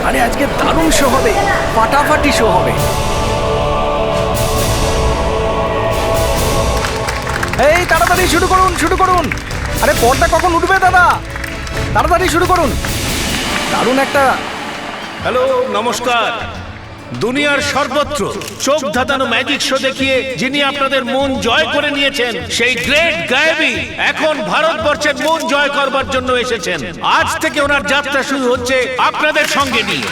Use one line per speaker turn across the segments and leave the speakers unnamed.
আরে আজকে দারুণ শো হবে, ফাটাফাটি শো হবে। এই তাড়াতাড়ি শুরু করুন, শুরু করুন। আরে পর্দা কখন উঠবে দাদা? তাড়াতাড়ি শুরু করুন। দারুণ একটা।
হ্যালো, নমস্কার। দুনিয়ার সর্বত্র চোখ ধাঁধানো ম্যাজিক শো দেখিয়ে যিনি আপনাদের মন জয় করে নিয়েছেন, সেই গ্রেট গায়েবী এখন ভারতবর্ষের মন জয় করবার জন্য এসেছেন। আজ থেকে ওনার যাত্রা শুরু হচ্ছে আপনাদের সঙ্গে নিয়ে।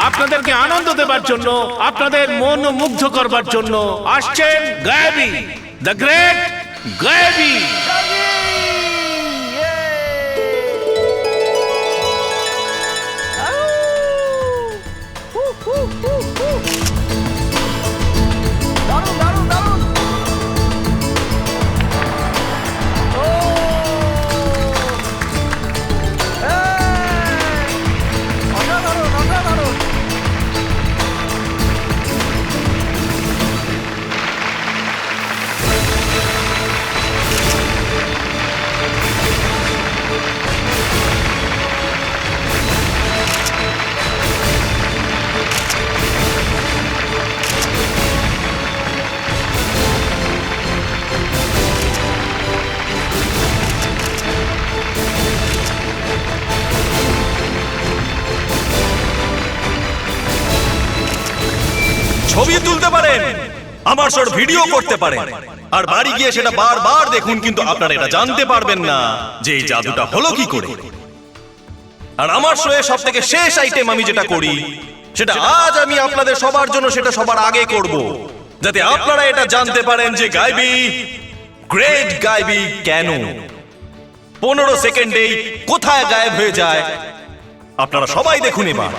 আপনাদেরকে আনন্দ দেবার জন্য, আপনাদের মন মুগ্ধ করবার জন্য আসছেন গায়েবী, দ্য গ্রেট গায়েবী।
দারুণ দারুণ দারুণ। ও অসাধারণ অসাধারণ।
ছবি তুলতে পারেন, আমার শোর ভিডিও করতে পারেন, আর বাড়ি গিয়ে সেটা বারবার দেখুন, কিন্তু আপনারা এটা জানতে পারবেন না যে এই জাদুটা হলো কি করে। আর আমার শোয়ে সব থেকে শেষ আইটেম আমি যেটা করি, সেটা আজ আমি আপনাদের সবার জন্য সেটা সবার আগে করব, যাতে আপনারা এটা জানতে পারেন যে গায়বী, গ্রেট গায়বী কেন 15 সেকেন্ডেই কোথায় গায়েব হয়ে যায়। আপনারা সবাই দেখুন এবার।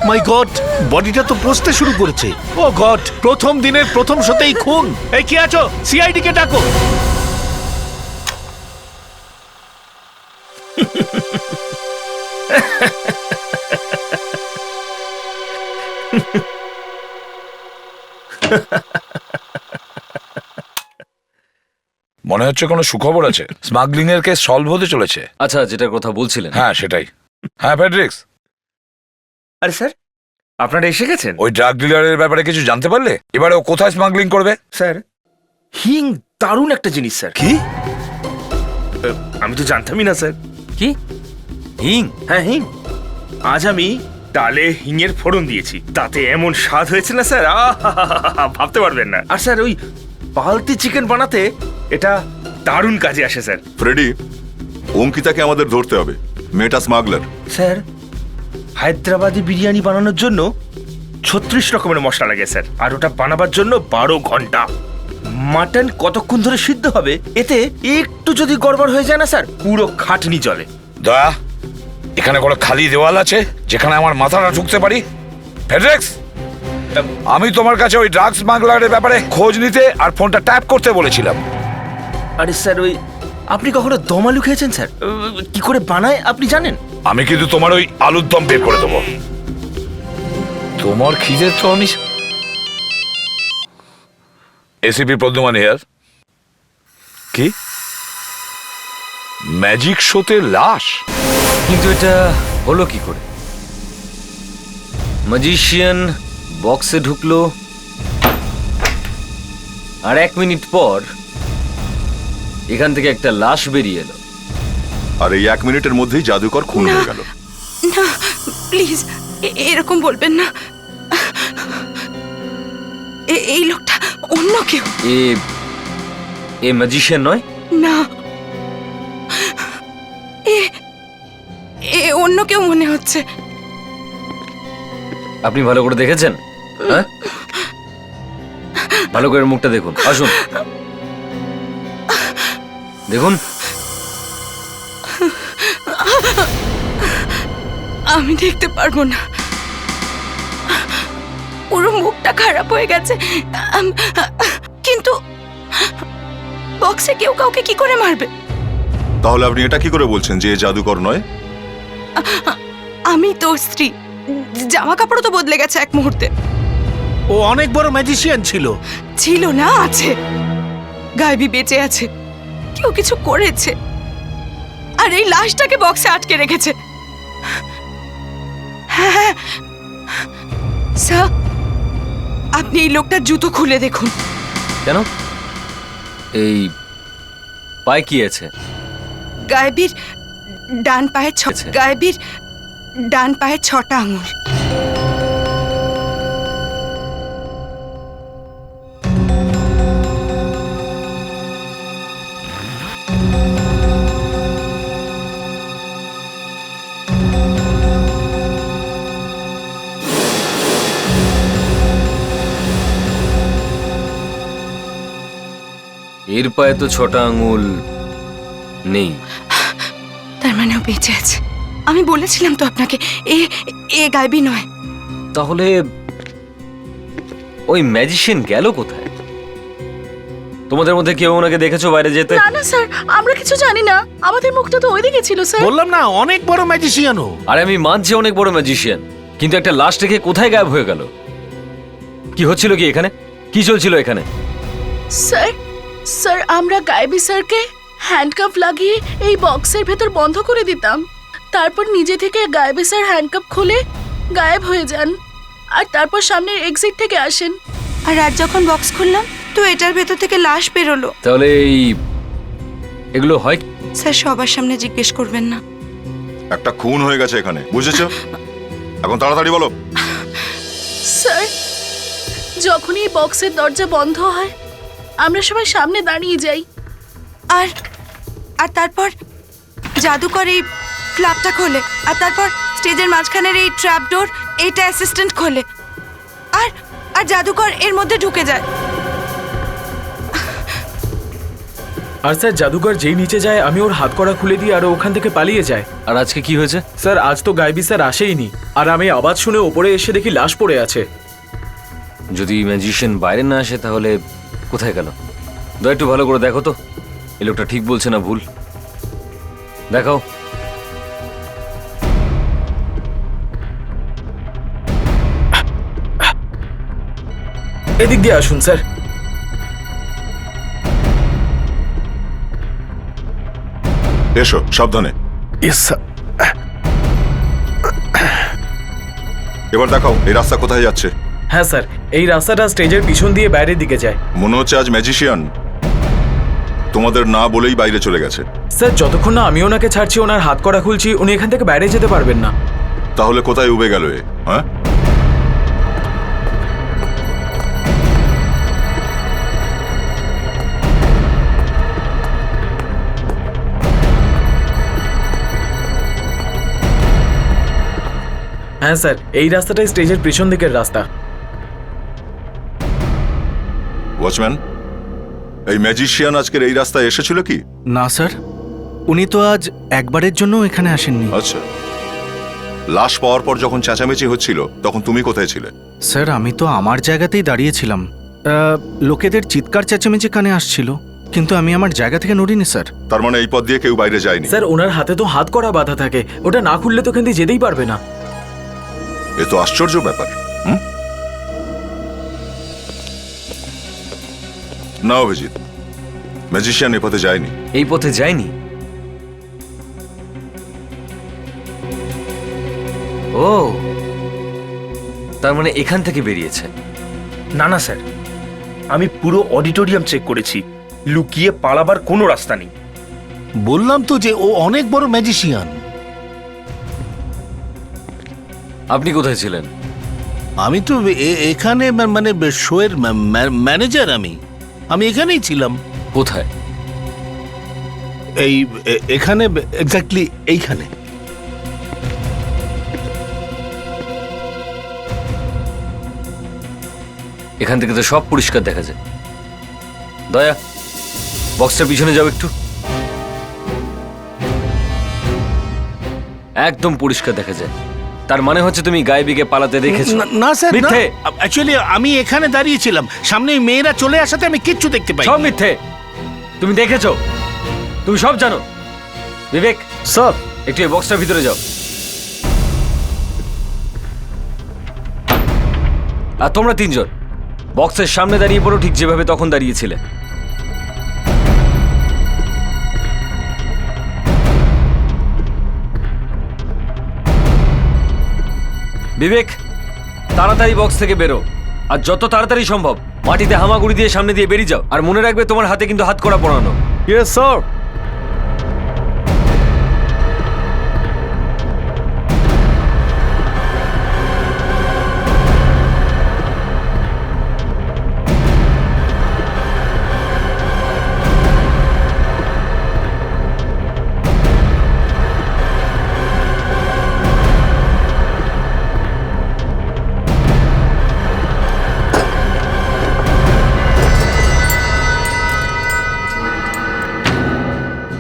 মাই গড, বডিটা তো পচতে শুরু করেছে। ও গড, প্রথম দিনের প্রথম শোতেই খুন। এই কি আছো? সিআইডি কে ডাকো।
মনে হচ্ছে কোনো সুখবর আছে, স্মাগলিং এর কেস সলভ হতে চলেছে।
আচ্ছা, যেটার কথা বলছিলেন।
হ্যাঁ সেটাই। হ্যাঁ ফেডরিক্স,
আরে স্যার, আপনারা এসে গেছেন।
ওই ড্রাগ ডিলারের ব্যাপারে কিছু জানতে পারলে? এবারে ও কোথায় স্মাগলিং করবে?
স্যার, হিং দারুণ একটা জিনিস স্যার।
কি?
আমি তো জানতামই না স্যার।
কি হিং?
হ্যাঁ হিং। আজ আমি ডালে হিঙের ফোড়ন দিয়েছি, তাতে এমন স্বাদ হয়েছে না স্যার, ভাবতে পারবেন না। আর স্যার ওই পালতি চিকেন বানাতে এটা দারুণ কাজে আসে স্যার।
ফ্রেডি, অঙ্কিতাকে আমাদের ধরতে হবে, মেয়েটা স্মাগলার।
স্যার, হায়দ্রাবাদি বিরিয়ানি বানানোর জন্য 36 রকমের মশলা লাগে স্যার, আর ওটা বানাবার জন্য 12 ঘন্টা। মাটন কতক্ষণ ধরে সিদ্ধ হবে, এতে একটু যদি গড়বড় হয়ে যায় না স্যার, পুরো খাটনি জলে।
দয়া, এখানে কোনো খালি দেওয়াল আছে যেখানে আমার মাথাটা ঢুকতে পারি? ফেডেক্স, আমি তোমার কাছে ওই ড্রাগস স্মাগলারের ব্যাপারে খোঁজ নিতে আর ফোনটা ট্যাপ করতে বলেছিলাম।
আরে স্যার, ওই আপনি কখনো দম আলু খেয়েছেন স্যার? কি করে বানায় আপনি জানেন?
আমি কিন্তু তোমার ওই আলুর দম বের করে দেবো। তোমার খিদে তো আমি। ACP Pradyuman here. কি ম্যাজিক শোতে লাশ?
কিন্তু এটা হলো কি করে? ম্যাজিশিয়ান বক্সে ঢুকলো, আর 1 মিনিট পর এখান থেকে একটা লাশ বেরিয়ে এলো।
আর এই 1 মিনিটের মধ্যেই জাদুকর খুন হয়ে গেল।
না প্লিজ, এরকম বলবেন না। এই লোকটা অন্য কেউ।
এ ম্যাজিশিয়ান নয়?
না, এ অন্য কেউ মনে হচ্ছে।
আপনি ভালো করে দেখেছেন? হ্যাঁ, ভালো করে মুখটা দেখুন। আসুন দেখুন।
আমি দেখতে পারবো না, পুরো মুখটা খারাপ হয়ে গেছে। কিন্তু বক্সে কেউ কাউকে কি করে মারবে?
তাহলে আপনি এটা কি করে বলছেন যে এ জাদুকর নয়?
আমি তোর স্ত্রী, জামা কাপড়ও তো বদলে গেছে 1 মুহূর্তে।
ও অনেক বড় ম্যাজিশিয়ান ছিল।
ছিল না, আছে। গায়েবী বেঁচে আছে, কেউ কিছু করেছে, আর এই লাশটাকে বক্সে আটকে রেখেছে। হ্যাঁ স্যার, আপনি এই লোকটার জুতো খুলে দেখুন।
কেন? এই পায়ে কি আছে?
গায়েবীর ডান পায়ের গায়েবীর ডান পায়ের 6টা আঙুল।
এর পায়ে তো 6টা আঙুল নেই।
তার মানে ও বেঁচে আছে। আমি বলেছিলাম তো আপনাকে, এ গায়েবী নয়।
তাহলে ওই ম্যাজিশিয়ান গেল কোথায়? তোমাদের মধ্যে কেউ ওনাকে দেখেছো বাইরে যেতে?
না না স্যার, আমরা কিছু জানি না, আমাদের মুখটা তো ওইদিকে ছিল স্যার।
বললাম না, অনেক বড় ম্যাজিশিয়ান ও।
আরে আমি মানছি অনেক বড় ম্যাজিশিয়ান, কিন্তু একটা লাশ রেখে কোথায় গায়েব হয়ে গেল? কি হচ্ছিল কি এখানে? কি চলছিল এখানে?
স্যার, আমরা গায়েবী স্যারকে হ্যান্ডকাফ লাগিয়ে এই বক্সের ভেতর বন্ধ করে দিতাম, তারপর নিজে থেকে গায়েবী স্যার হ্যান্ডকাফ খুলে গায়েব হয়ে যান, আর তারপর সামনের এক্সিট থেকে আসেন।
আর রাত যখন বক্স খুললাম তো এটার ভেতর থেকে লাশ বেরোলো।
তাহলে এগুলো হয়?
স্যার, সবার সামনে জিজ্ঞেস করবেন না।
একটা খুন হয়ে গেছে এখানে, বুঝেছো? এখন তাড়াতাড়ি বলো।
স্যার, যখনই এই বক্সের দরজা বন্ধ হয় আমরা সবাই সামনে দাঁড়িয়ে যাই,
আর তারপর জাদুকর এই ফ্ল্যাপটা খোলে, আর তারপর স্টেজের মাঝখানের এই ট্র্যাপ ডোর, এইটা অ্যাসিস্ট্যান্ট খোলে, আর জাদুকর এর মধ্যে ঢুকে যায়।
আর স্যার, জাদুকর যেই নিচে যায় আমি ওর হাত কড়া খুলে দিই আর ও ওখান থেকে পালিয়ে যায়।
আর আজকে কি হয়েছে?
স্যার, আজ তো গায়েবী স্যার আসেইনি, আর আমি আওয়াজ শুনে ওপরে এসে দেখি লাশ পড়ে আছে।
যদি ম্যাজিশিয়ান বাইরে না আসে তাহলে কোথায় গেল? দয়া একটু ভালো করে দেখো তো, এই লোকটা ঠিক বলছে না ভুল। দেখাও।
এদিক দিয়ে আসুন স্যার।
এসো সাবধানে। এবার দেখাও এই রাস্তা কোথায় যাচ্ছে।
হ্যাঁ স্যার, এই রাস্তাটা স্টেজের পিছন দিয়ে বাইরের দিকে যায়।
মনে হচ্ছে আজ ম্যাজিশিয়ান তোমাদের না বলেই বাইরে চলে গেছে।
স্যার, যতক্ষণ না আমি ওনাকে ছাড়ছি, ওনার হাত কড়া খুলছি, উনি এখান থেকে বাইরে যেতে পারবেন না।
তাহলে কোথায় উবে গেল এ? হ্যাঁ,
হ্যাঁ স্যার, এই রাস্তাটাই স্টেজের পেছন দিকের রাস্তা।
ওয়াচম্যান, এই ম্যাজিশিয়ান আজকের এই রাস্তায় এসেছিল কি?
না স্যার, উনি তো আজ একবারের জন্য এখানে আসেননি।
আচ্ছা, লাশ পাওয়ার পর যখন চেঁচামেচি হচ্ছিল তখন তুমি কোথায় ছিলে?
স্যার, আমি তো আমার জায়গাতেই দাঁড়িয়েছিলাম। লোকেদের চিৎকার চেঁচামেচি কানে আসছিল, কিন্তু আমি আমার জায়গা থেকে নড়িনি স্যার।
তার মানে এই পথ দিয়ে কেউ বাইরে যায়নি?
স্যার, ওনার হাতে তো হাত করা বাধা থাকে, ওটা না খুললে তো এখান দিয়ে যেতেই পারবে না।
এ তো আশ্চর্য ব্যাপার। না অভিজিৎ, ম্যাজিশিয়ান এ পথে যায়নি।
এই পথে যায়নি? ও, তার মানে এখান থেকে বেরিয়েছে।
না না স্যার, আমি পুরো অডিটোরিয়াম চেক করেছি, লুকিয়ে পালাবার কোনো রাস্তা নেই।
বললাম তো যে ও অনেক বড় ম্যাজিশিয়ান।
আপনি কোথায় ছিলেন?
আমি তো এখানে মানে শোয়ের ম্যানেজার। আমি এখানেই ছিলাম।
কোথায়?
এখানে এক্স্যাক্টলি এইখানে।
এখান থেকে তো সব পরিষ্কার দেখা যায়। দয়া, বক্সটার পিছনে যাও একটু। একদম পরিষ্কার দেখা যায়। তার মানে হচ্ছে তুমি গায়েবীকে পালাতে দেখেছো?
না স্যার,
মিথ্যে।
অ্যাকচুয়ালি আমি এখানে দাঁড়িয়েছিলাম, সামনে ওই মেয়েরা চলে আসাতে আমি কিচ্ছু দেখতে পাই।
সব মিথ্যে। তুমি দেখেছো, তুমি সব জানো। বিবেক
স্যার,
একটু এই বক্সটার ভিতরে যাও। আর তোমরা তিনজন বক্সের সামনে দাঁড়িয়ে পড়ো, ঠিক যেভাবে তখন দাঁড়িয়েছিলে। বিবেক, তাড়াতাড়ি বক্স থেকে বেরো, আর যত তাড়াতাড়ি সম্ভব মাটিতে হামাগুড়ি দিয়ে সামনে দিয়ে বেরিয়ে যাও। আর মনে রাখবে, তোমার হাতে কিন্তু হাত করা পড়ানো।
Yes sir.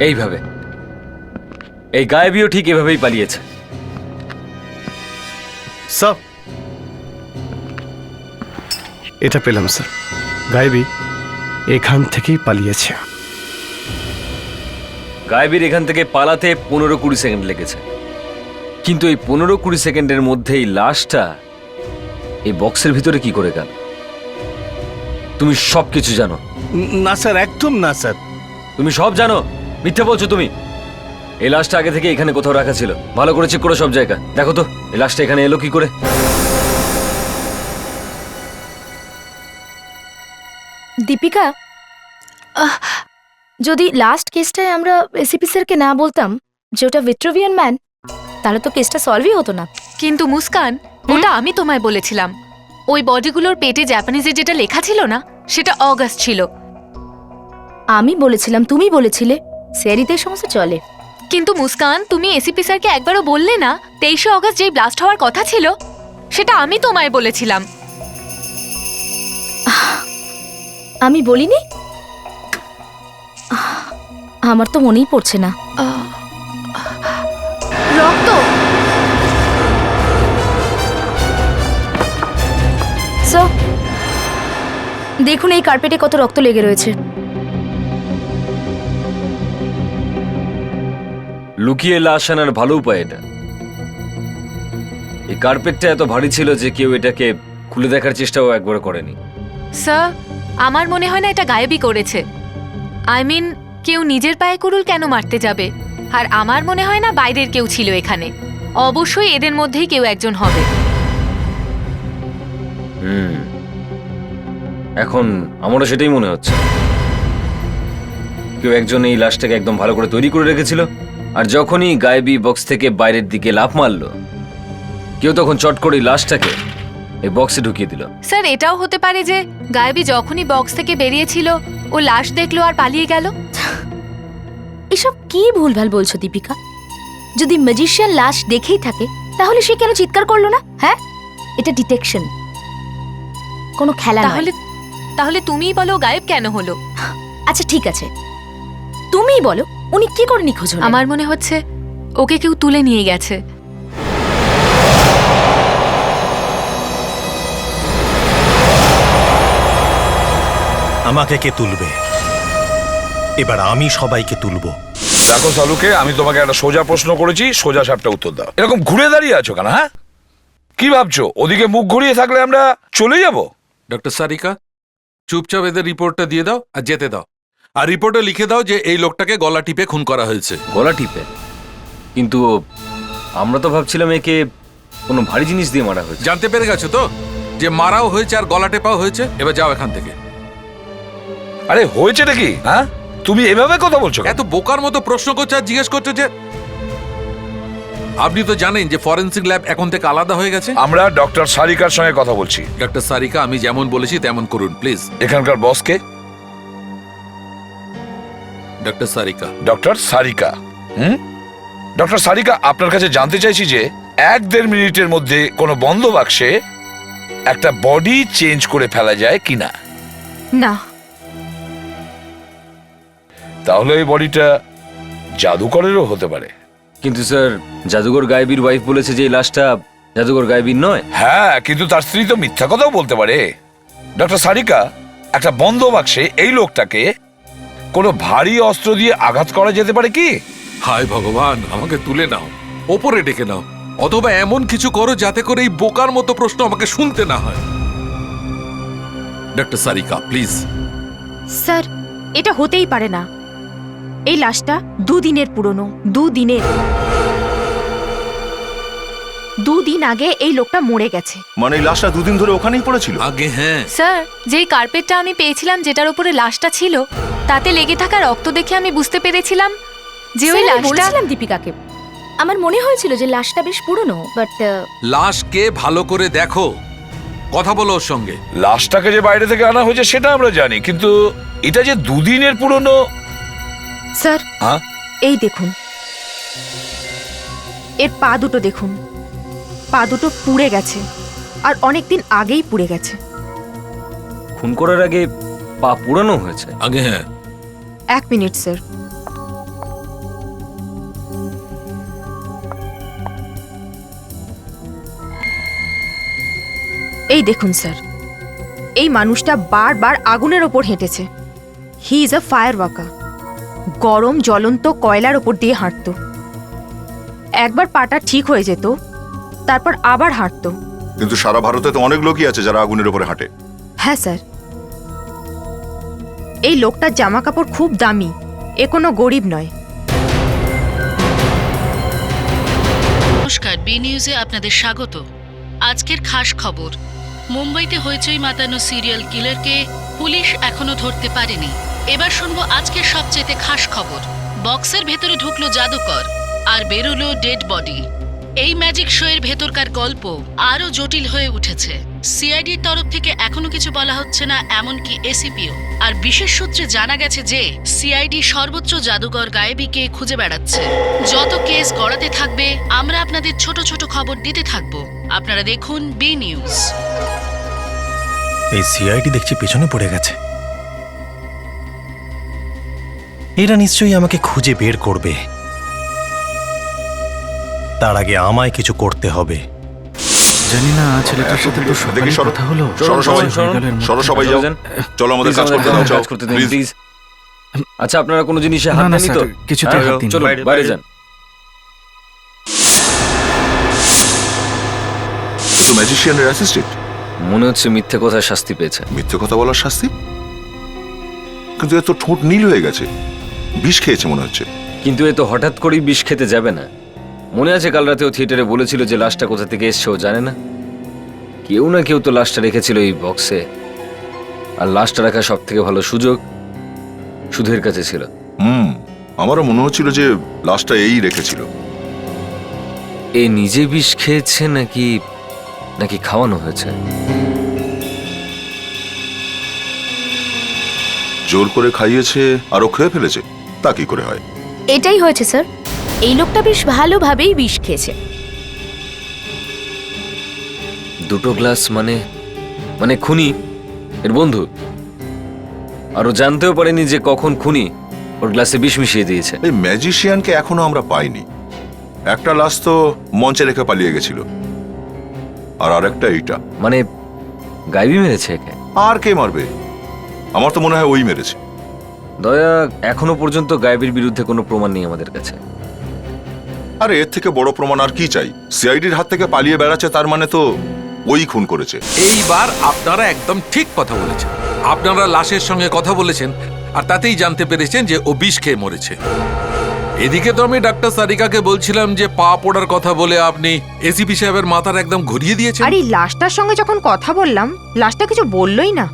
এইভাবে এই গায়েবীও ঠিক এভাবেই পালিয়েছে।
স্যার, এটা পেলাম স্যার, গায়েবী এখান থেকেই পালিয়েছে।
গায়েবীর এখান থেকে পালাতে 15-20 সেকেন্ড লেগেছে, কিন্তু এই 15-20 সেকেন্ডের মধ্যেই লাশটা এই বক্সের ভিতরে কি করে গেল? তুমি সব কিছু জানো।
না স্যার, একদম না স্যার।
তুমি সব জানো, মিথ্যে বলছো তুমি। এই লাশটা আগে থেকে এখানে কোথাও রাখা ছিল, ভালো করে চেক করো সব জায়গা। দেখো তো এই লাশটা এখানে এলো কি করে।
দীপিকা, যদি লাস্ট কেসটায় আমরা এসিপি স্যারকে না বলতাম যে ওটা ভিট্রোভিয়ান ম্যান, তাহলে তো কেসটা সলভই হতো না।
কিন্তু মুস্কান, ওটা আমি তোমায় বলেছিলাম। ওই বডিগুলোর পেটে জাপানিজে যেটা লেখা ছিল না, সেটা অগাস্ট ছিল।
আমি বলেছিলাম, তুমি বলেছিলে, স্যারিতে সমস্ত চলে।
কিন্তু মুস্কান, তুমি এসিপি স্যারকে একবারও বললে না 23শে অগাস্ট যেই ব্লাস্ট হওয়ার কথা ছিল, সেটা আমি তোমায় বলেছিলাম।
আমি বলিনি? আমার তো মনেই পড়ছে না।
রক্ত!
দেখুন এই কার্পেটে কত রক্ত লেগে রয়েছে।
লুকিয়ে লাশ আনার ভালো উপায় এটা। এই কার্পেটটা এত ভারী ছিল যে কেউ এটাকে খুলে দেখার চেষ্টাও একবার করেনি।
স্যার, আমার মনে হয় না এটা গায়েবী করেছে। আই মিন, কেউ নিজের পায়ে কুড়ুল কেন মারতে যাবে? আর আমার মনে হয় না বাইরের কেউ ছিল এখানে। অবশ্যই এদের মধ্যেই কেউ একজন হবে।
এখন আমারও সেটাই মনে হচ্ছে। কেউ একজন এই লাশটাকে একদম ভালো করে তৈরি করে রেখেছিল, আর যখনই গায়েবী বক্স থেকে বাইরের দিকে লাফ মারলো, কেউ তখন চট করে এই লাশটাকে এই বক্সে ঢুকিয়ে দিল।
স্যার এটাও হতে পারে যে গায়েবী যখনই বক্স থেকে বেরিয়েছিল ও লাশ দেখলো আর পালিয়ে গেল।
এসব কি ভুলভাল বলছো দীপিকা? যদি ম্যাজিশিয়ান লাশ দেখেই থাকে তাহলে সে কেন চিৎকার করলো না? হ্যাঁ, এটা ডিটেকশন, কোনো খেলা নয়।
তাহলে তাহলে তুমিই বলো গায়েব কেন হলো?
আচ্ছা ঠিক আছে, তুমিই বলো উনি কি করে নিখোঁজ হলেন?
আমার মনে হচ্ছে ওকে কেউ তুলে নিয়ে গেছে।
আমাকে কে তুলবে? এবার আমি সবাইকে তুলবো।
দেখো সালুকে, আমি তোমাকে একটা সোজা প্রশ্ন করেছি, সোজা সাপটা উত্তর দাও। এরকম ঘুরে দাঁড়িয়ে আছো কেন? হ্যাঁ, কি ভাবছো? ওদিকে মুখ ঘুরিয়ে থাকলে আমরা চলে যাব?
ডক্টর সারিকা, চুপচাপ এদের রিপোর্টটা দিয়ে দাও আর যেতে দাও। আর রিপোর্টে লিখে দাও যে এই লোকটাকে গলা টিপে খুন করা হয়েছে।
গলা টিপে? কিন্তু আমরা তো ভাবছিলাম একে কোনো ভারী জিনিস দিয়ে মারা হয়েছে।
জানতে পেরে গেছো তো যে মারাও হয়েছে আর গলা টেপাও হয়েছে? এবার যাও এখান থেকে।
আরে হয়েছেটা কি? হ্যাঁ, তুমি এভাবে কথা বলছো?
এত বোকার মতো প্রশ্ন করছো আর জিজ্ঞেস করছো যে আপনি তো জানেন যে ফরেনসিক ল্যাব এখন থেকে আলাদা হয়ে গেছে।
আমরা ডক্টর সারিকার সঙ্গে কথা বলছি।
ডক্টর সারিকা, আমি যেমন বলেছি তেমন করুন প্লিজ।
এখানকার বসকে?
Doctor Sarika.
Doctor Sarika? Doctor Sarika, আপনার কাছে জানতে চাইছি যে 1-1.5 মিনিটের মধ্যে কোনো বন্ধ বাক্সে একটা বডি চেঞ্জ করে ফেলা যায় কিনা?
না।
তাহলে এই বডিটা জাদুকরেরও হতে পারে।
কিন্তু স্যার, জাদুঘর গায়েবীর ওয়াইফ বলেছে যে এই লাশটা জাদুঘর গায়েবীর নয়।
হ্যাঁ, কিন্তু তার স্ত্রী তো মিথ্যা কথাও বলতে পারে। ডক্টর সারিকা, একটা বন্ধ বাক্সে এই লোকটাকে কোনো ভারী অস্ত্র দিয়ে আঘাত করা যেতে পারে কি?
হায় ভগবান, আমাকে তুলে নাও, ওপরে ডেকে নাও, অথবা এমন কিছু করো যাতে করে এই বোকার মতো প্রশ্ন আমাকে শুনতে না হয়। Doctor Sarika please.
স্যার, এটা হতেই পারে না। এই লাশটা 2 দিনের পুরনো। 2 দিনের। 2 দিন আগে এই লোকটা মরে গেছে।
মানে এই লাশটা 2 দিন ধরে ওখানেই পড়েছিল?
আগে হ্যাঁ
স্যার, যেই কার্পেটটা আমি পেয়েছিলাম যেটার উপরে লাশটা ছিল তাতে লেগে থাকা রক্ত দেখে আমি বুঝতে পেরেছিলাম যে ওই লাশটা।
বলেছিলাম দীপিকাকে, আমার মনে হয়েছিল যে লাশটা বেশ পুরনো, বাট
লাশকে ভালো করে দেখো, কথা বলো ওর সঙ্গে।
লাশটাকে যে বাইরে থেকে আনা হয়েছে সেটা আমরা জানি, কিন্তু এটা যে 2 দিনের পুরনো।
স্যার,
হ্যাঁ,
এই দেখুন, এর পা দুটো দেখুন। পা দুটো পুড়ে গেছে, আর অনেক দিন আগেই পুড়ে গেছে।
খুন করার আগে পা পুরানো হয়েছে?
আগে হ্যাঁ।
1 মিনিট স্যার। এই দেখুন স্যার, এই মানুষটা বারবার আগুনের ওপর হেঁটেছে। He is a fire worker. গরম জ্বলন্ত কয়লার ওপর দিয়ে হাঁটতো। একবার পাটা ঠিক হয়ে যেত, তারপর আবার হাঁটতো।
কিন্তু সারা ভারতে তো অনেক লোকই আছে যারা আগুনের উপরে হাঁটে।
হ্যাঁ স্যার, এই লোকটার জামা কাপড় খুব দামি। এ কোনো গরিব নয়।
নমস্কার, বি নিউজে আপনাদের স্বাগত। আজকের খাস খবর, মুম্বাইতে হইচই মাতানো সিরিয়াল কিলারকে পুলিশ এখনো ধরতে পারেনি। এবার শুনবো আজকের সবচেয়ে খাস খবর। বক্সের ভেতরে ঢুকলো জাদুকর আর বেরোলো ডেড বডি। এই ম্যাজিক শো এর ভেতরকার গল্প আরো জটিল হয়ে উঠেছে। সিআইডির তরফ থেকে এখনো কিছু বলা হচ্ছে না, এমনকি এসিপিও। আর বিশেষ সূত্রে জানা গেছে যে সিআইডি সর্বোচ্চ জাদুকর গায়েবীকে খুঁজে বেড়াচ্ছে। যত কেস গড়াতে থাকবে আমরা আপনাদের ছোট ছোট খবর দিতে থাকবো। আপনারা দেখুন বি নিউজ।
এই সিআইডি দেখছি পেছনে পড়ে গেছে। এরা নিশ্চয়ই আমাকে খুঁজে বের করবে। তার আগে আমায় কিছু করতে হবে।
জানি না ছেলেটার সাথে তো
দেখি
সকালে কথা হলো।
সরো সবাই যাও, চলো আমাদের কাজ করতে দাও,
কাজ করতে দিন প্লিজ। আচ্ছা, আপনারা কোনো জিনিসে হাত
না, না,
দেননি তো?
স্যার, কিছুতে হাত দিইনি।
চলো বাইরে যান।
এ তো ম্যাজিশিয়ানের অ্যাসিস্ট্যান্ট।
মনে হচ্ছে মিথ্যে কথায় শাস্তি পেয়েছে।
মিথ্যে কথা বলার শাস্তি? কিন্তু এ তো ঠোঁট নীল হয়ে গেছে, বিষ খেয়েছে মনে হচ্ছে।
কিন্তু এ তো হঠাৎ করেই বিষ খেতে যাবে না। মনে আছে কাল রাতেও থিয়েটারে বলেছিল যে লাশটা কোথা থেকে এসছে ও জানে না। কেউ না কেউ তো লাশটা রেখেছিল এই বক্সে, আর লাশটা রাখা সব থেকে ভালো সুযোগ সুধীর কাছে ছিল।
আমারও মনে হচ্ছিল যে লাশটা এই রেখেছিল।
এ নিজে বিষ খেয়েছে নাকি নাকি খাওয়ানো হয়েছে?
জোর করে খাইয়েছে আর ও খেয়ে ফেলেছে, তা কি করে হয়?
এটাই হয়েছে স্যার, এই লোকটা বেশ ভালোভাবেই বিষ খেয়েছে।
দুটো গ্লাস মানে মানে খুনি এর বন্ধু, আর ও জানতেও পারেনি যে কখন খুনি ওর গ্লাসে বিষ মিশিয়ে দিয়েছে।
এই ম্যাজিশিয়ানকে এখনো আমরা পাইনি। একটা লাশ তো মঞ্চে রেখে পালিয়ে গেছিল, আর আরেকটা এইটা।
মানে গায়েবী মেরেছে একে?
আর কে মারবে? আমার তো মনে হয় ওই মেরেছে।
দয়া, এখনো পর্যন্ত গায়েবীর বিরুদ্ধে কোনো প্রমাণ নেই আমাদের কাছে।
আরে এর থেকে বড় প্রমাণ আর কি চাই? সিআইডির হাত থেকে পালিয়ে বেড়াচ্ছে, তার মানে তো ওই খুন করেছে।
এইবার আপনারা একদম ঠিক কথা বলেছেন। আপনারা লাশের সঙ্গে কথা বলেছেন আর তাতেই জানতে পেরেছেন যে ও বিষ খেয়ে মরেছে। এদিকে তো আমি ডাক্তার সারিকাকে বলছিলাম যে পা পোড়ার কথা বলে আপনি এসিপি সাহেবের মাথার একদম ঘুরিয়ে দিয়েছেন।
আর এই লাশটার সঙ্গে যখন কথা বললাম, লাশটা কিছু বললই না।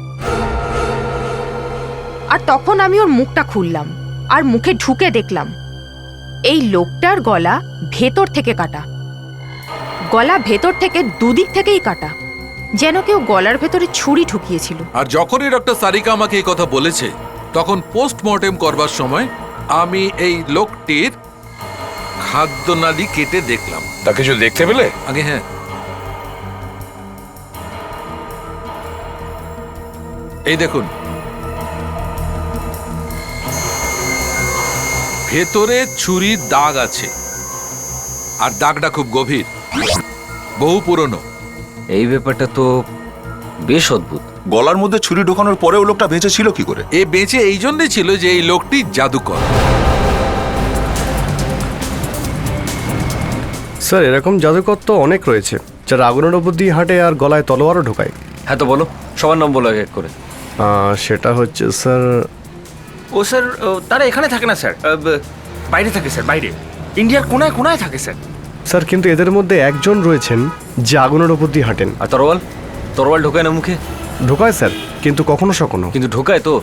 আর তখন আমি ওর মুখটা খুললাম আর মুখে ঢুকে দেখলাম এই লোকটার গলা ভেতর থেকে কাটা। গলা ভেতর থেকে দুদিক থেকেই কাটা, যেন কেউ গলার ভেতরে ছুরি ঢুকিয়েছিল।
আর যখনই ডক্টর সারিকা আমাকে এই কথা বলেছে, তখন পোস্টমর্টেম করবার সময় আমি এই লোকটির খাদ্যনালী কেটে দেখলাম।
তা কিছু দেখতে পেলে?
আগে হ্যাঁ, এই দেখুন, ভেতরে ছুরির দাগ আছে, আর দাগটা খুব গভীর, বহু পুরনো।
এই ব্যাপারটা তো বেশ অদ্ভুত।
গলার মধ্যে ছুরি ঢোকানোর পরেও লোকটা বেঁচে ছিল কি করে?
এ বেঁচে এই জন্যই ছিল যে এই লোকটি জাদুকর।
স্যার, এরকম জাদুকর তো অনেক রয়েছে, যারা আগুনের ওপর দিয়ে হাঁটে আর গলায় তলোয়ারও ঢোকায়।
হ্যাঁ তো বলো, সবার নাম বলো এক এক করে।
সেটা হচ্ছে স্যার,
ও স্যার, তারা এখানে থাকে না স্যার, বাইরে থাকে স্যার, বাইরে ইন্ডিয়ার কোনায় কোনায় থাকে স্যার।
স্যার কিন্তু এদের মধ্যে একজন রয়েছেন যে আগুনের ওপর দিয়ে হাঁটেন।
আর তরোয়াল? তরোয়াল ঢোকায় না মুখে?
ঢোকায় স্যার, কিন্তু কখনো সখনো।
কিন্তু ঢোকায় তো।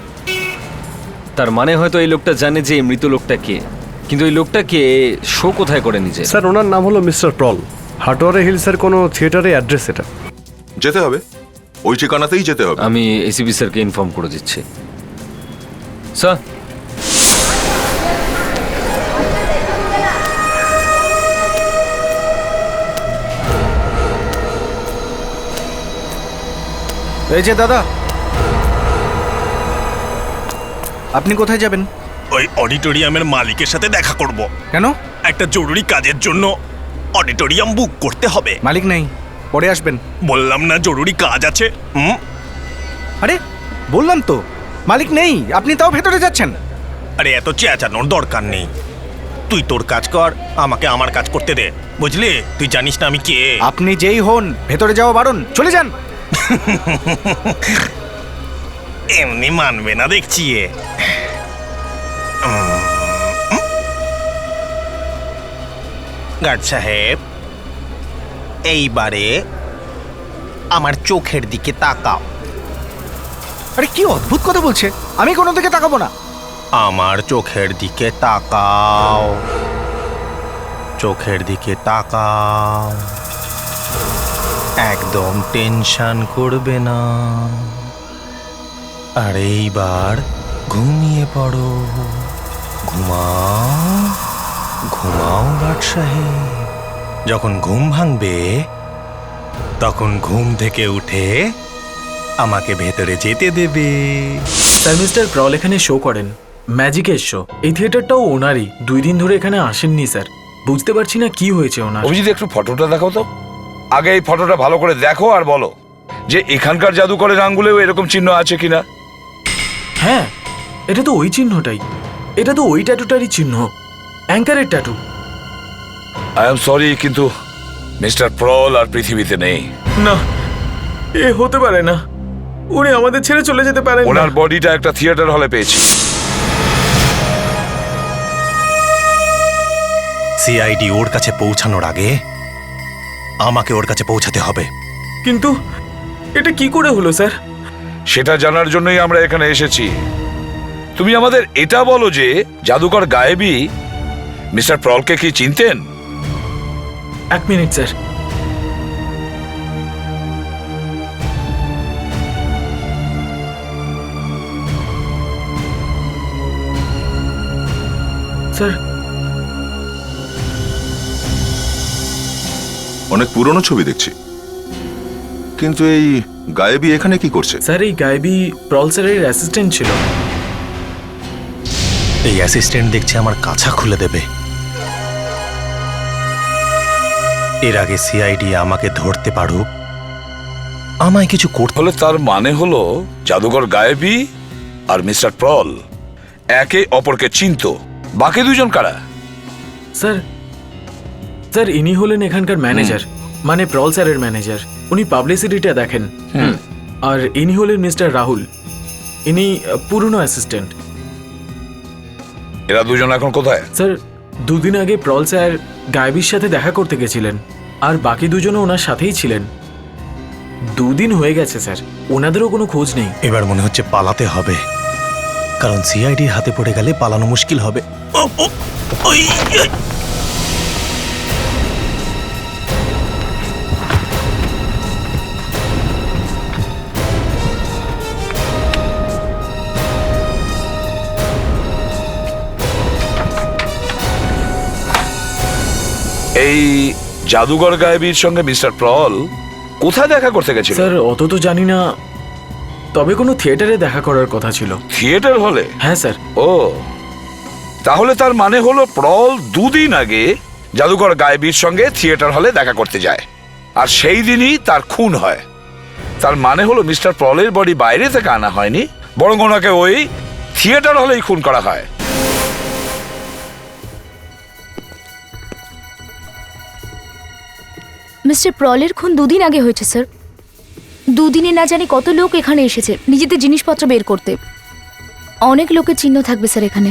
তার মানে হয়তো এই লোকটা জানে যে এই মৃত লোকটা কে, কিন্তু এই লোকটাকে শো কোথায় করে নিজে?
স্যার, ওনার নাম হলো মিস্টার প্রল। হাটোয়ারে হিলসের কোনো থিয়েটারে অ্যাড্রেস এটা।
যেতে হবে, ওই ঠিকানাতেই যেতে হবে।
আমি এসিপি স্যারকে ইনফর্ম করে দিচ্ছি। স্যার,
এই যে দাদা, আপনি কোথায় যাবেন?
ওই অডিটোরিয়ামের মালিকের সাথে দেখা করব।
কেন?
একটা জরুরি কাজের জন্য অডিটোরিয়াম বুক করতে হবে।
মালিক নেই, পরে আসবেন।
বললাম না জরুরি কাজ আছে।
আরে বললাম তো মালিক নেই, আপনি তাও ভেতরে যাচ্ছেন।
আরে এত চেঁচানোর দরকার নেই, তুই তোর কাজ কর, আমাকে আমার কাজ করতে দে, বুঝলি? তুই জানিস না আমি কে।
আপনি যেই হন, ভেতরে যাওয়া বারণ, চলে যান।
এমনি মানবে না দেখছি এ। গার্ড সাহেব, এইবারে আমার চোখের দিকে তাকাও।
আরে কি অদ্ভুত কথা বলছে, আমি কোনো দিকে তাকাবো না।
আমার চোখের দিকে তাকাও, চোখের দিকে তাকাও, একদম টেনশন করবে না। আর এইবার ঘুমিয়ে পড়ো, ঘুমাও ঘুমাও গার্ড সাহেব। যখন ঘুম ভাঙবে তখন ঘুম থেকে উঠে আমাকে ভেতরে যেতে দেবে।
স্যার, মিস্টার প্রল এখানে শো করেন, ম্যাজিকের শো। এই থিয়েটারটাও ওনারই, 2 দিন ধরে এখানে আসেননি স্যার। বুঝতে পারছি না কি হয়েছে ওনার।
অভিজিৎ, একটু ফটোটা দেখাও তো। আগে এই ফটোটা ভালো করে দেখো আর বলো যে এখানকার জাদুকরের আঙ্গুলেও এরকম চিহ্ন আছে কিনা।
হ্যাঁ, এটা তো ওই চিহ্নটাই, এটা তো ওই ট্যাটুটারই চিহ্ন, অ্যাঙ্কারের ট্যাটু।
আই এম সরি, কিন্তু মিস্টার প্রল আর পৃথিবীতে নেই।
না, এ হতে পারে না, উনি আমাদের ছেড়ে চলে যেতে পারেন না।
ওনার বডিটা একটা থিয়েটার হলে পেয়েছি।
সিআইডি ওর কাছে পৌঁছানোর আগে আমাকে ওর কাছে পৌঁছাতে হবে।
কিন্তু এটা কি করে হলো স্যার?
সেটা জানার জন্যই আমরা এখানে এসেছি। তুমি আমাদের এটা বলো যে জাদুকর গায়েবী মিস্টার প্রলকে কি চিনতেন?
এক মিনিট স্যার। স্যার,
অনেক পুরনো ছবি দেখছি, কিন্তু এই গায়েবী এখানে কি করছে?
স্যার এই গায়েবী প্রল স্যারের অ্যাসিস্ট্যান্ট ছিল।
এই অ্যাসিস্ট্যান্ট দেখছে আমার কাছা খুলে দেবে। এর আগে সিআইডি আমাকে ধরতে পারুক, আমায় কিছু করতে
হলে তার মানে হলো জাদুকর গায়েবী আর মিস্টার প্রল একে অপরকে চিনত। বাকি দুজন কারা?
স্যার, স্যার ইনি হলেন এখানকার ম্যানেজার, মানে প্রল স্যারের ম্যানেজার। উনি পাবলিসিটিটা দেখেন। আর ইনি হলেন মিস্টার রাহুল, ইনি পুরনো অ্যাসিস্ট্যান্ট।
এরা দুজন এখন কোথায়?
স্যার, দুদিন আগে প্রল স্যার গায়েবীর সাথে দেখা করতে গেছিলেন, আর বাকি দুজনও ওনার সাথেই ছিলেন। 2 দিন হয়ে গেছে স্যার, ওনাদেরও কোনো খোঁজ নেই।
এবার মনে হচ্ছে পালাতে হবে, কারণ সিআইডির হাতে পড়ে গেলে পালানো মুশকিল হবে।
এই জাদুকর গায়েবীর সঙ্গে মিস্টার প্রল কোথায় দেখা করতে গেছিল?
স্যার অত তো জানি না, তবে কোনো থিয়েটারে দেখা করার কথা ছিল।
থিয়েটার হলে?
হ্যাঁ স্যার।
ও, তাহলে তার মানে হলো প্রল 2 দিন আগে জাদুকর গায়েবীর সঙ্গে থিয়েটার হলে দেখা করতে যায়, আর সেই দিনই তার খুন হয়। তার মানে হলো মিস্টার প্রলের বডি বাইরে থেকে আনা হয়নি, বরং ওনাকে ওই থিয়েটার হলেই খুন করা হয়।
মিস্টার প্রলের খুন 2 দিন আগে হয়েছে স্যার। 2 দিনে না জানি কত লোক এখানে এসেছে নিজেদের জিনিসপত্র বের করতে। অনেক লোকের চিহ্ন থাকবে স্যার এখানে।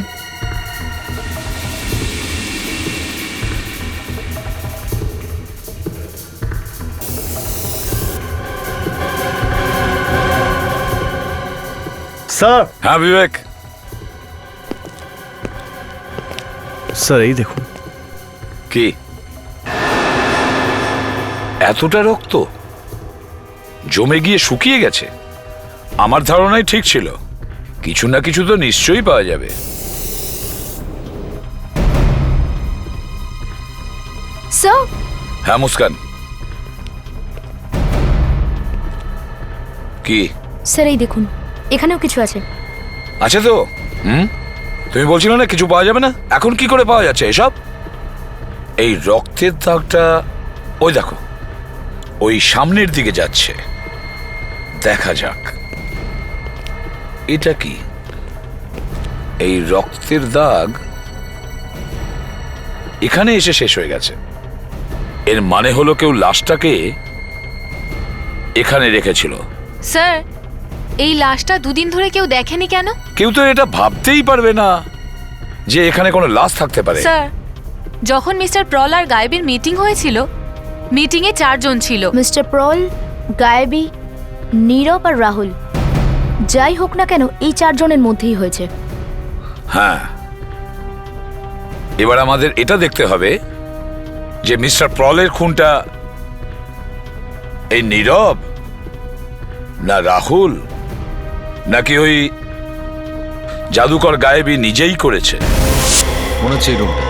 স্যার।
হ্যাঁ বিবেক।
স্যার এই দেখুন।
কি এতটা রক্ত জমে গিয়ে শুকিয়ে গেছে? আমার ধারণাই ঠিক ছিল, কিছু না কিছু তো নিশ্চয়ই পাওয়া যাবে।
স্যার।
হ্যাঁ মুস্কান, কি?
স্যার এই দেখুন, এখানেও কিছু আছে।
আছে তো? তুমি বলছিলে না কিছু পাওয়া যাবে না? এখন কি করে পাওয়া যাচ্ছে এসব? এই রক্তের দাগটা ওই দেখো, ওই সামনের দিকে যাচ্ছে। দেখা যাক এটা কি। এই রক্তের দাগ এখানে এসে শেষ হয়ে গেছে। এর মানে হলো কেউ লাশটাকে এখানে রেখেছিল।
স্যার, এই লাশটা 2 দিন ধরে কেউ দেখেনি কেন?
কেউ তো এটা ভাবতেই পারবে না যে এখানে কোনো লাশ থাকতে পারে।
স্যার, যখন মিস্টার প্রল আর গায়েবীর মিটিং হয়েছিল, মিটিংয়ে 4 জন ছিল।
মিস্টার প্রল, গায়েবী, নীরব আর রাহুল। যাই হোক না কেন এই 4 জনের মধ্যেই হয়েছে।
হ্যাঁ, এবার আমাদের এটা দেখতে হবে যে মিস্টার প্রলের খুনটা এই নীরব, না রাহুল, নাকি ওই জাদুকর গায়েবী নিজেই করেছে।
মনে হচ্ছে এই রুমটা।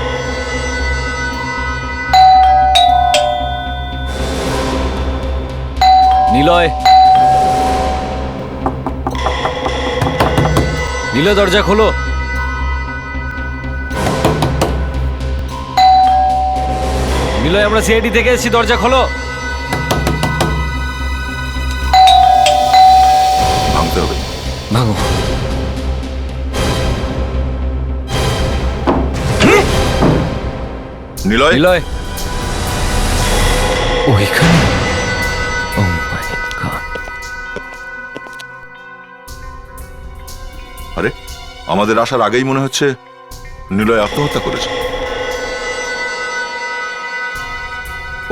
নিলয়, নিলয় দরজা খোলো। নিলয়, আমরা সিআইডি থেকে এসেছি, দরজা খোলো।
ভাঙতে হবে।
ভাঙো।
নিলয়,
নিলয়, ওইখানে। ও মাই গড।
আরে আমাদের আসার আগেই মনে হচ্ছে নিলয় আত্মহত্যা করেছে।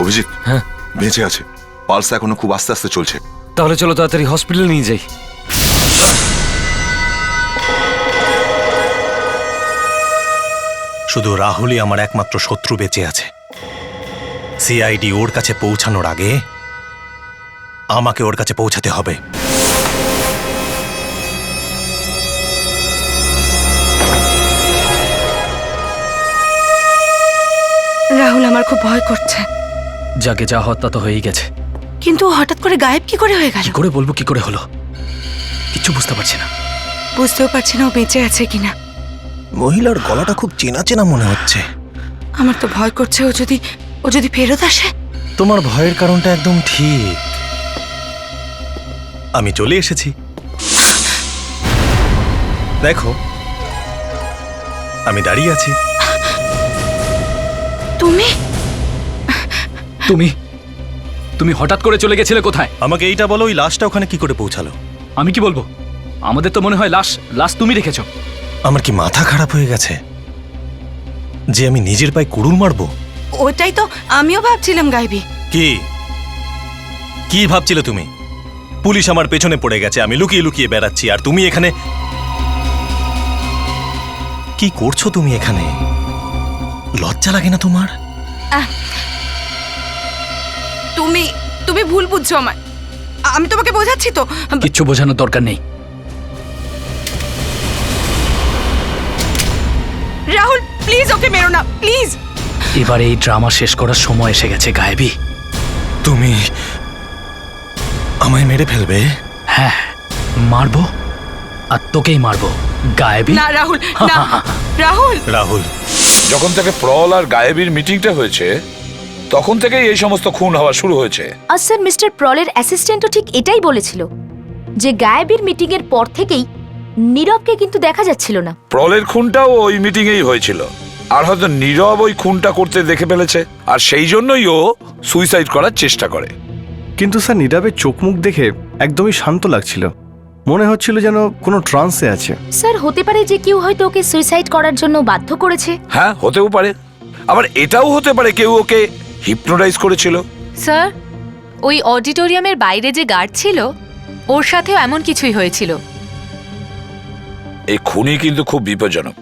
অভিজিৎ,
হ্যাঁ
বেঁচে আছে, পালস এখনো খুব আস্তে আস্তে চলছে।
তাহলে চলো তাড়াতাড়ি হসপিটালে নিয়ে যাই।
শুধু রাহুলই আমার একমাত্র শত্রু বেঁচে আছে। সিআইডি ওর কাছে পৌঁছানোর আগে আমাকে ওর কাছে পৌঁছাতে হবে।
রাহুল, আমার খুব ভয় করছে।
যাকে যা হত্যা তো হয়েই গেছে,
কিন্তু ও হঠাৎ করে গায়েব কি করে হয়ে গেল?
কি করে বলবো কি করে হলো কিছু বুঝতে পারছি না।
বুঝতেও পারছি না ও বেঁচে আছে কিনা।
মহিলার গলাটা খুব চেনা চেনা মনে হচ্ছে।
আমার তো ভয় করছে ও যদি ফেরত আসে।
তোমার ভয়ের কারণটা একদম ঠিক। আমি চলে এসেছি, দেখো আমি দাঁড়িয়ে আছি।
তুমি
তুমি তুমি হঠাৎ করে চলে গেছিলে কোথায়?
আমাকে এইটা বলো, ওই লাশটা ওখানে কি করে পৌঁছালো?
আমি কি বলবো? আমাদের তো মনে হয় লাশ তুমি রেখেছো।
আমার কি মাথা খারাপ হয়ে গেছে যে আমি নিজের পায়ে কুড়ুল মারবো?
ওটাই তো আমিও ভাবছিলাম গাইবি।
কি ভাবছিলে তুমি? পুলিশ আমার পেছনে পড়ে গেছে, আমি লুকিয়ে লুকিয়ে বেড়াচ্ছি, আর তুমি এখানে কি করছো? তুমি এখানে লজ্জা লাগে না তোমার?
তুমি ভুল বুঝছো আমায়। আমি তোমাকে বোঝাচ্ছি তো।
কিচ্ছু বোঝানোর দরকার নেই।
রাহুল প্লিজ ওকে মেরো না, প্লিজ।
এবার এই ড্রামা শেষ করার সময় এসে গেছে গায়েবী।
তুমি আমায় মেরে ফেলবে?
হ্যাঁ, মারবো, আর তোকেই মারবো গায়েবী।
না রাহুল, না রাহুল।
রাহুল,
যখন থেকে প্রল আর গায়েবীর মিটিংটা হয়েছে তখন থেকেই এই সমস্ত খুন হওয়া শুরু হয়েছে।
আর স্যার, মিস্টার প্রলের অ্যাসিস্ট্যান্টও ঠিক এটাই বলেছিল যে গায়েবীর মিটিং এর পর থেকেই নীরবকে কিন্তু দেখা যাচ্ছিল না।
প্রলের খুনটাও ওই মিটিং এই হয়েছিল, আর হয়তো নীরব ওই খুনটা করতে দেখে ফেলেছে, আর সেই জন্যই ও সুইসাইড করার চেষ্টা করে।
কিন্তু স্যার, নীরবের চোখ মুখ দেখে একদমই শান্ত লাগছিল, মনে হচ্ছিল যেন কোনো ট্রান্সে আছে।
স্যার, হতে পারে যে কেউ হয়তো ওকে সুইসাইড করার জন্য বাধ্য করেছে।
হ্যাঁ, হতেও পারে। আবার এটাও হতে পারে কেউ ওকে হিপনোটাইজ করেছিল।
স্যার, ওই অডিটোরিয়ামের বাইরে যে গার্ড ছিল ওর সাথেও এমন কিছুই হয়েছিল।
এই খুনি কিন্তু খুব বিপজ্জনক,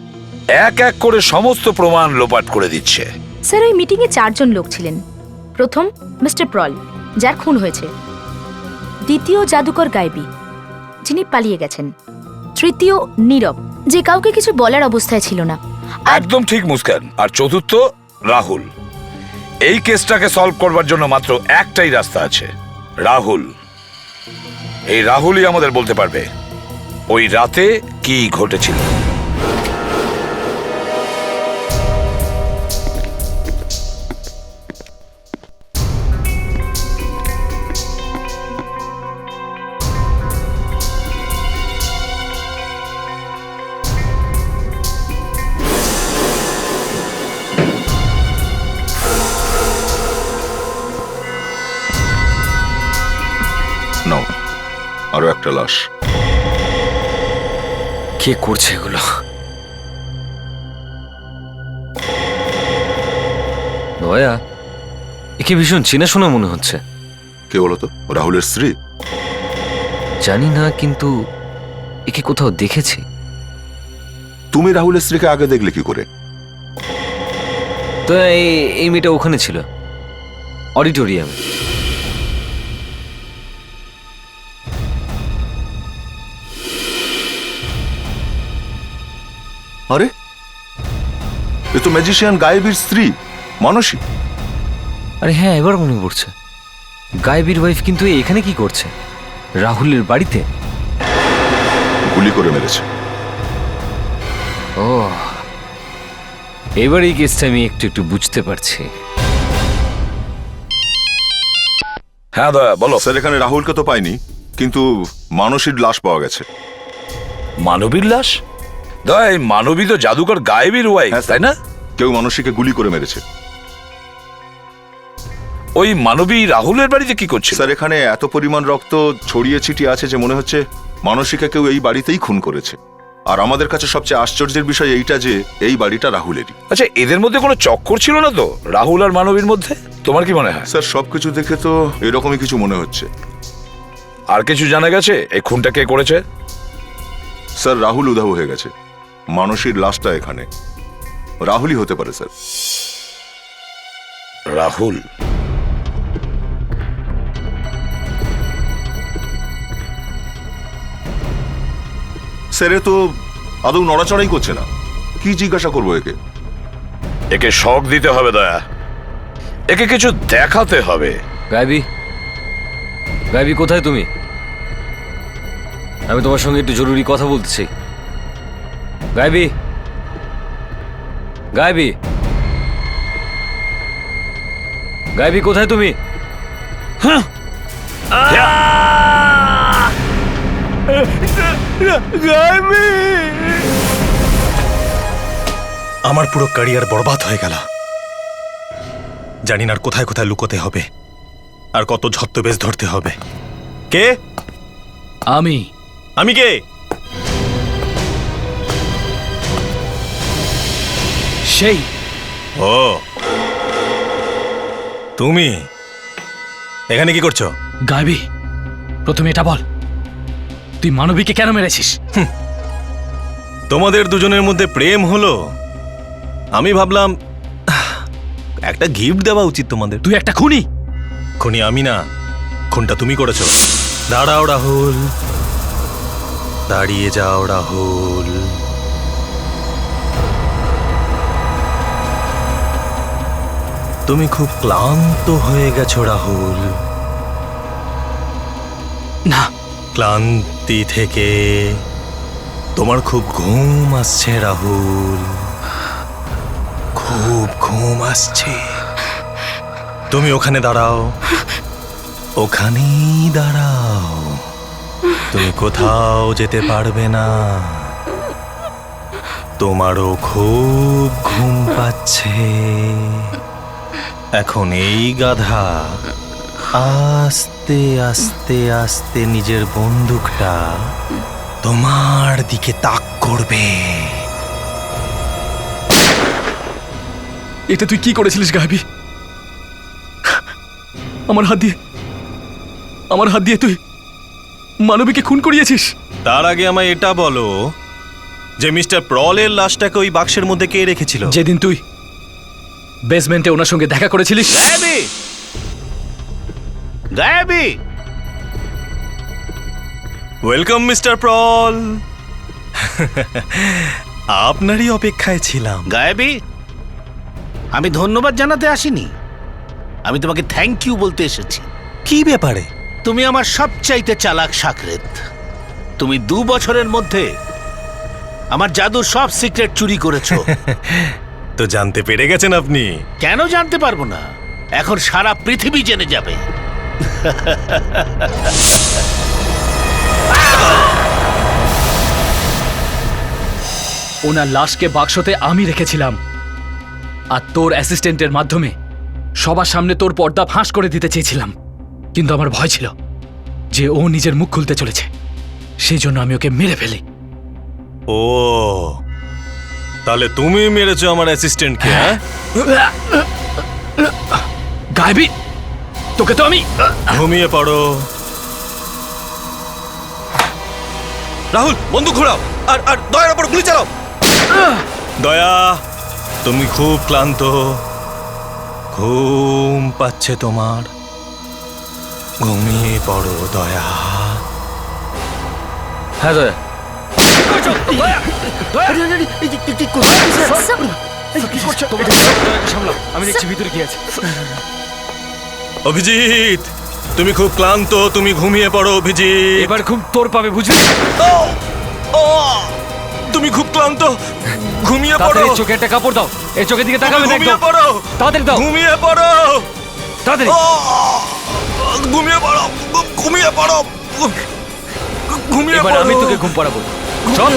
এক এক করে সমস্ত প্রমাণ লোপাট করে দিচ্ছে।
স্যার, ওই মিটিংয়ে 4 জন লোক ছিলেন। প্রথম মিস্টার প্রল, যার খুন হয়েছে। দ্বিতীয় জাদুকর গায়েবী, যিনি পালিয়ে গেছেন। তৃতীয় নীরব, যে কাউকে কিছু বলার অবস্থায় ছিল না।
একদম ঠিক মুস্কান। আর চতুর্থ রাহুল। এই কেসটাকে সলভ করবার জন্য মাত্র একটাই রাস্তা আছে, রাহুল। এই রাহুলই আমাদের বলতে পারবে ওই রাতে কি ঘটেছিল।
নাও, আরো একটা লাশ।
কে করছে এগুলো? দয়া, একে ভীষণ চেনাশোনা মনে হচ্ছে।
কে বলতো? রাহুলের স্ত্রী?
জানি না, কিন্তু একে কোথাও দেখেছি।
তুমি রাহুলের স্ত্রীকে আগে দেখলে কি করে?
তো এই মেয়েটা ওখানে ছিল, অডিটোরিয়ামে।
আরে, এ তো ম্যাজিশিয়ান গায়েবীর স্ত্রী মানসী।
আরে হ্যাঁ, এবার মনে পড়ছে। গায়েবীর ওয়াইফ কিন্তু এখানে কি করছে? রাহুলের বাড়িতে
গুলি করে মেরেছে।
ও, এবার এই কেসটা আমি একটু বুঝতে পারছি।
হ্যাঁ দয়া, বলো।
স্যার, এখানে রাহুলকে তো পাইনি, কিন্তু মানসীর লাশ পাওয়া গেছে।
মানবীর লাশ? দয়া, এই মানবী তো জাদুকর গায়েবীর ওয়াইফ, তাই না?
কেউ মানসীকে গুলি করে মেরেছে।
ওই মানবী রাহুলের বাড়িতে কি করছে?
স্যার, এখানে এত পরিমাণ রক্ত ছড়িয়ে ছিটিয়ে আছে যে মনে হচ্ছে মানসীকে কেউ এই বাড়িতেই খুন করেছে। আর আমাদের কাছে সবচেয়ে আশ্চর্যের বিষয় এইটা যে এই বাড়িটা রাহুলেরই।
আচ্ছা, এদের মধ্যে কোনো চক্কর ছিল না তো রাহুল আর মানবীর মধ্যে? তোমার কি মনে হয়?
স্যার, সবকিছু দেখে তো এরকমই কিছু মনে হচ্ছে।
আর কিছু জানা গেছে এই খুনটা কে করেছে?
স্যার, রাহুল উধাও হয়ে গেছে, মানসীর লাশটা এখানে। রাহুলই হতে পারে স্যার।
রাহুল?
স্যারে তো আদৌ নড়াচড়াই করছে না। কি জিজ্ঞাসা করবো একে?
একে শক দিতে হবে দয়া, একে কিছু দেখাতে হবে।
গায়বী, গায়বী কোথায় তুমি? আমি তোমার সঙ্গে একটু জরুরি কথা বলতেছি। গায়বী, গায়বী, গায়বী কোথায় তুমি?
আমার পুরো ক্যারিয়ার বরবাদ হয়ে গেল। জানি না আর কোথায় কোথায় লুকোতে হবে, আর কত ছদ্মবেশ ধরতে হবে। কে?
আমি।
আমি কে?
সেই।
ও, তুমি এখানে কি করছো?
গায়বী, প্রথমে এটা বল, তুই মানবীকে কেন মেরেছিস?
তোমাদের দুজনের মধ্যে প্রেম হলো, আমি ভাবলাম একটা গিফট দেওয়া উচিত তোমাদের।
তুই একটা খুনি।
খুনি আমি না, খুনটা তুমি করেছো। দাঁড়াও রাহুল, দাঁড়িয়ে যাও রাহুল। তুমি খুব ক্লান্ত হয়ে গেছো রাহুল।
না,
ক্লান্তি থেকে তোমার খুব ঘুম আসছে রাহুল, খুব ঘুম আসছে। তুমি ওখানে দাঁড়াও, ওখানেই দাঁড়াও, তুমি কোথাও যেতে পারবে না। তোমারও খুব ঘুম পাচ্ছে। এখন এই গাধা আস্তে আস্তে আস্তে নিজের বন্দুকটা তোমার দিকে তাক করবে।
এটা তুই কি করেছিলিস গায়বী? আমার হাত দিয়ে তুই মানবীকে খুন করিয়েছিস।
তার আগে আমায় এটা বলো যে মিস্টার প্রলের লাশটাকে ওই বাক্সের মধ্যে কে রেখেছিল?
যেদিন তুই বেসমেন্টে ওনার সঙ্গে দেখা করেছিলিস।
গায়বী, গায়বী,
ওয়েলকাম মিস্টার প্রল। আপনারই অপেক্ষায় ছিলাম।
গায়বী, আমি ধন্যবাদ জানাতে আসিনি, আমি তোমাকে থ্যাংক ইউ বলতে এসেছি।
কি ব্যাপারে?
তুমি আমার সবচাইতে চালাক সাকরেত। তুমি 2 বছরের মধ্যে আমার জাদুর সব সিক্রেট চুরি করেছো।
তো জানতে পেরে গেছেন আপনি?
কেন জানতে পারবো না? এখন সারা পৃথিবী জেনে যাবে।
ওনার লাশকে বাক্সতে আমি রেখেছিলাম, আর তোর অ্যাসিস্ট্যান্টের মাধ্যমে সবার সামনে তোর পর্দা ফাঁস করে দিতে চেয়েছিলাম। কিন্তু আমার ভয় ছিল যে ও নিজের মুখ খুলতে চলেছে, সেই জন্য আমি ওকে মেরে ফেলি।
ও, তাহলে তুমি মেরেছো আমার অ্যাসিস্ট্যান্টকে? হ্যাঁ,
গায়বী, তোকে তো আমি।
ঘুমিয়ে পড়ো। রাহুল, বন্দুক ঘোরাও, আর দয়ার উপর গুলি চালাও। দয়া, তুমি খুব ক্লান্ত, ঘুম পাচ্ছে তোমার, ঘুমিয়ে পড়ো দয়া।
হ্যাঁ দয়া। আমি দেখছি ভিতরে কি আছে।
অভিজিৎ, তুমি খুব ক্লান্ত, তুমি ঘুমিয়ে পড়ো অভিজিৎ।
এবার খুব তোর পাবে, বুঝলি?
তুমি খুব ক্লান্ত, ঘুমিয়ে পড়ো।
চোখে একটা কাপড় দাও, এই চোখের দিকে তাকাবে না।
ঘুমিয়ে পড়ো,
তাড়াতাড়ি দাও।
ঘুমিয়ে পড়ো,
তাড়াতাড়ি
ঘুমিয়ে পড়ো, ঘুমিয়ে পড়ো, ঘুমিয়ে পড়ো।
এবার আমি তোকে ঘুম পাড়াবো। চল।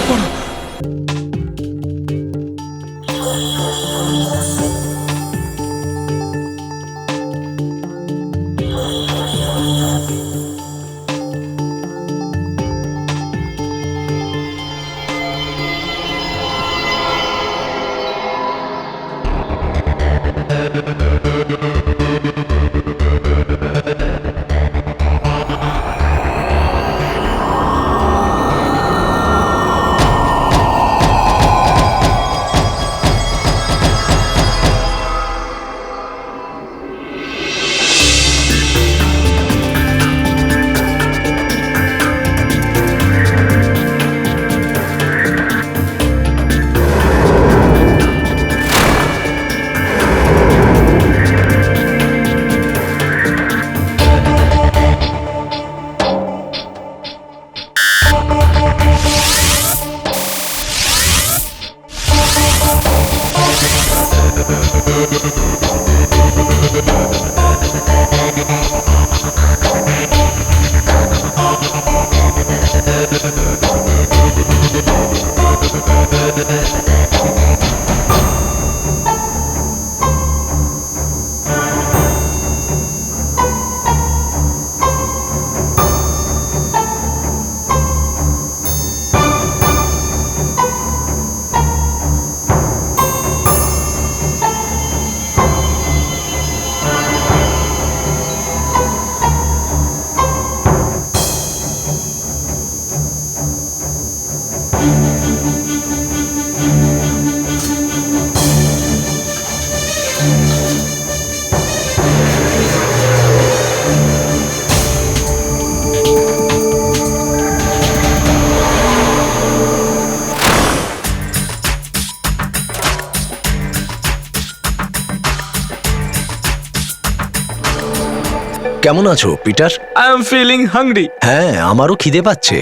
কেমন আছো Peter?
I am feeling hungry.
হ্যাঁ, আমারও খিদে পাচ্ছে।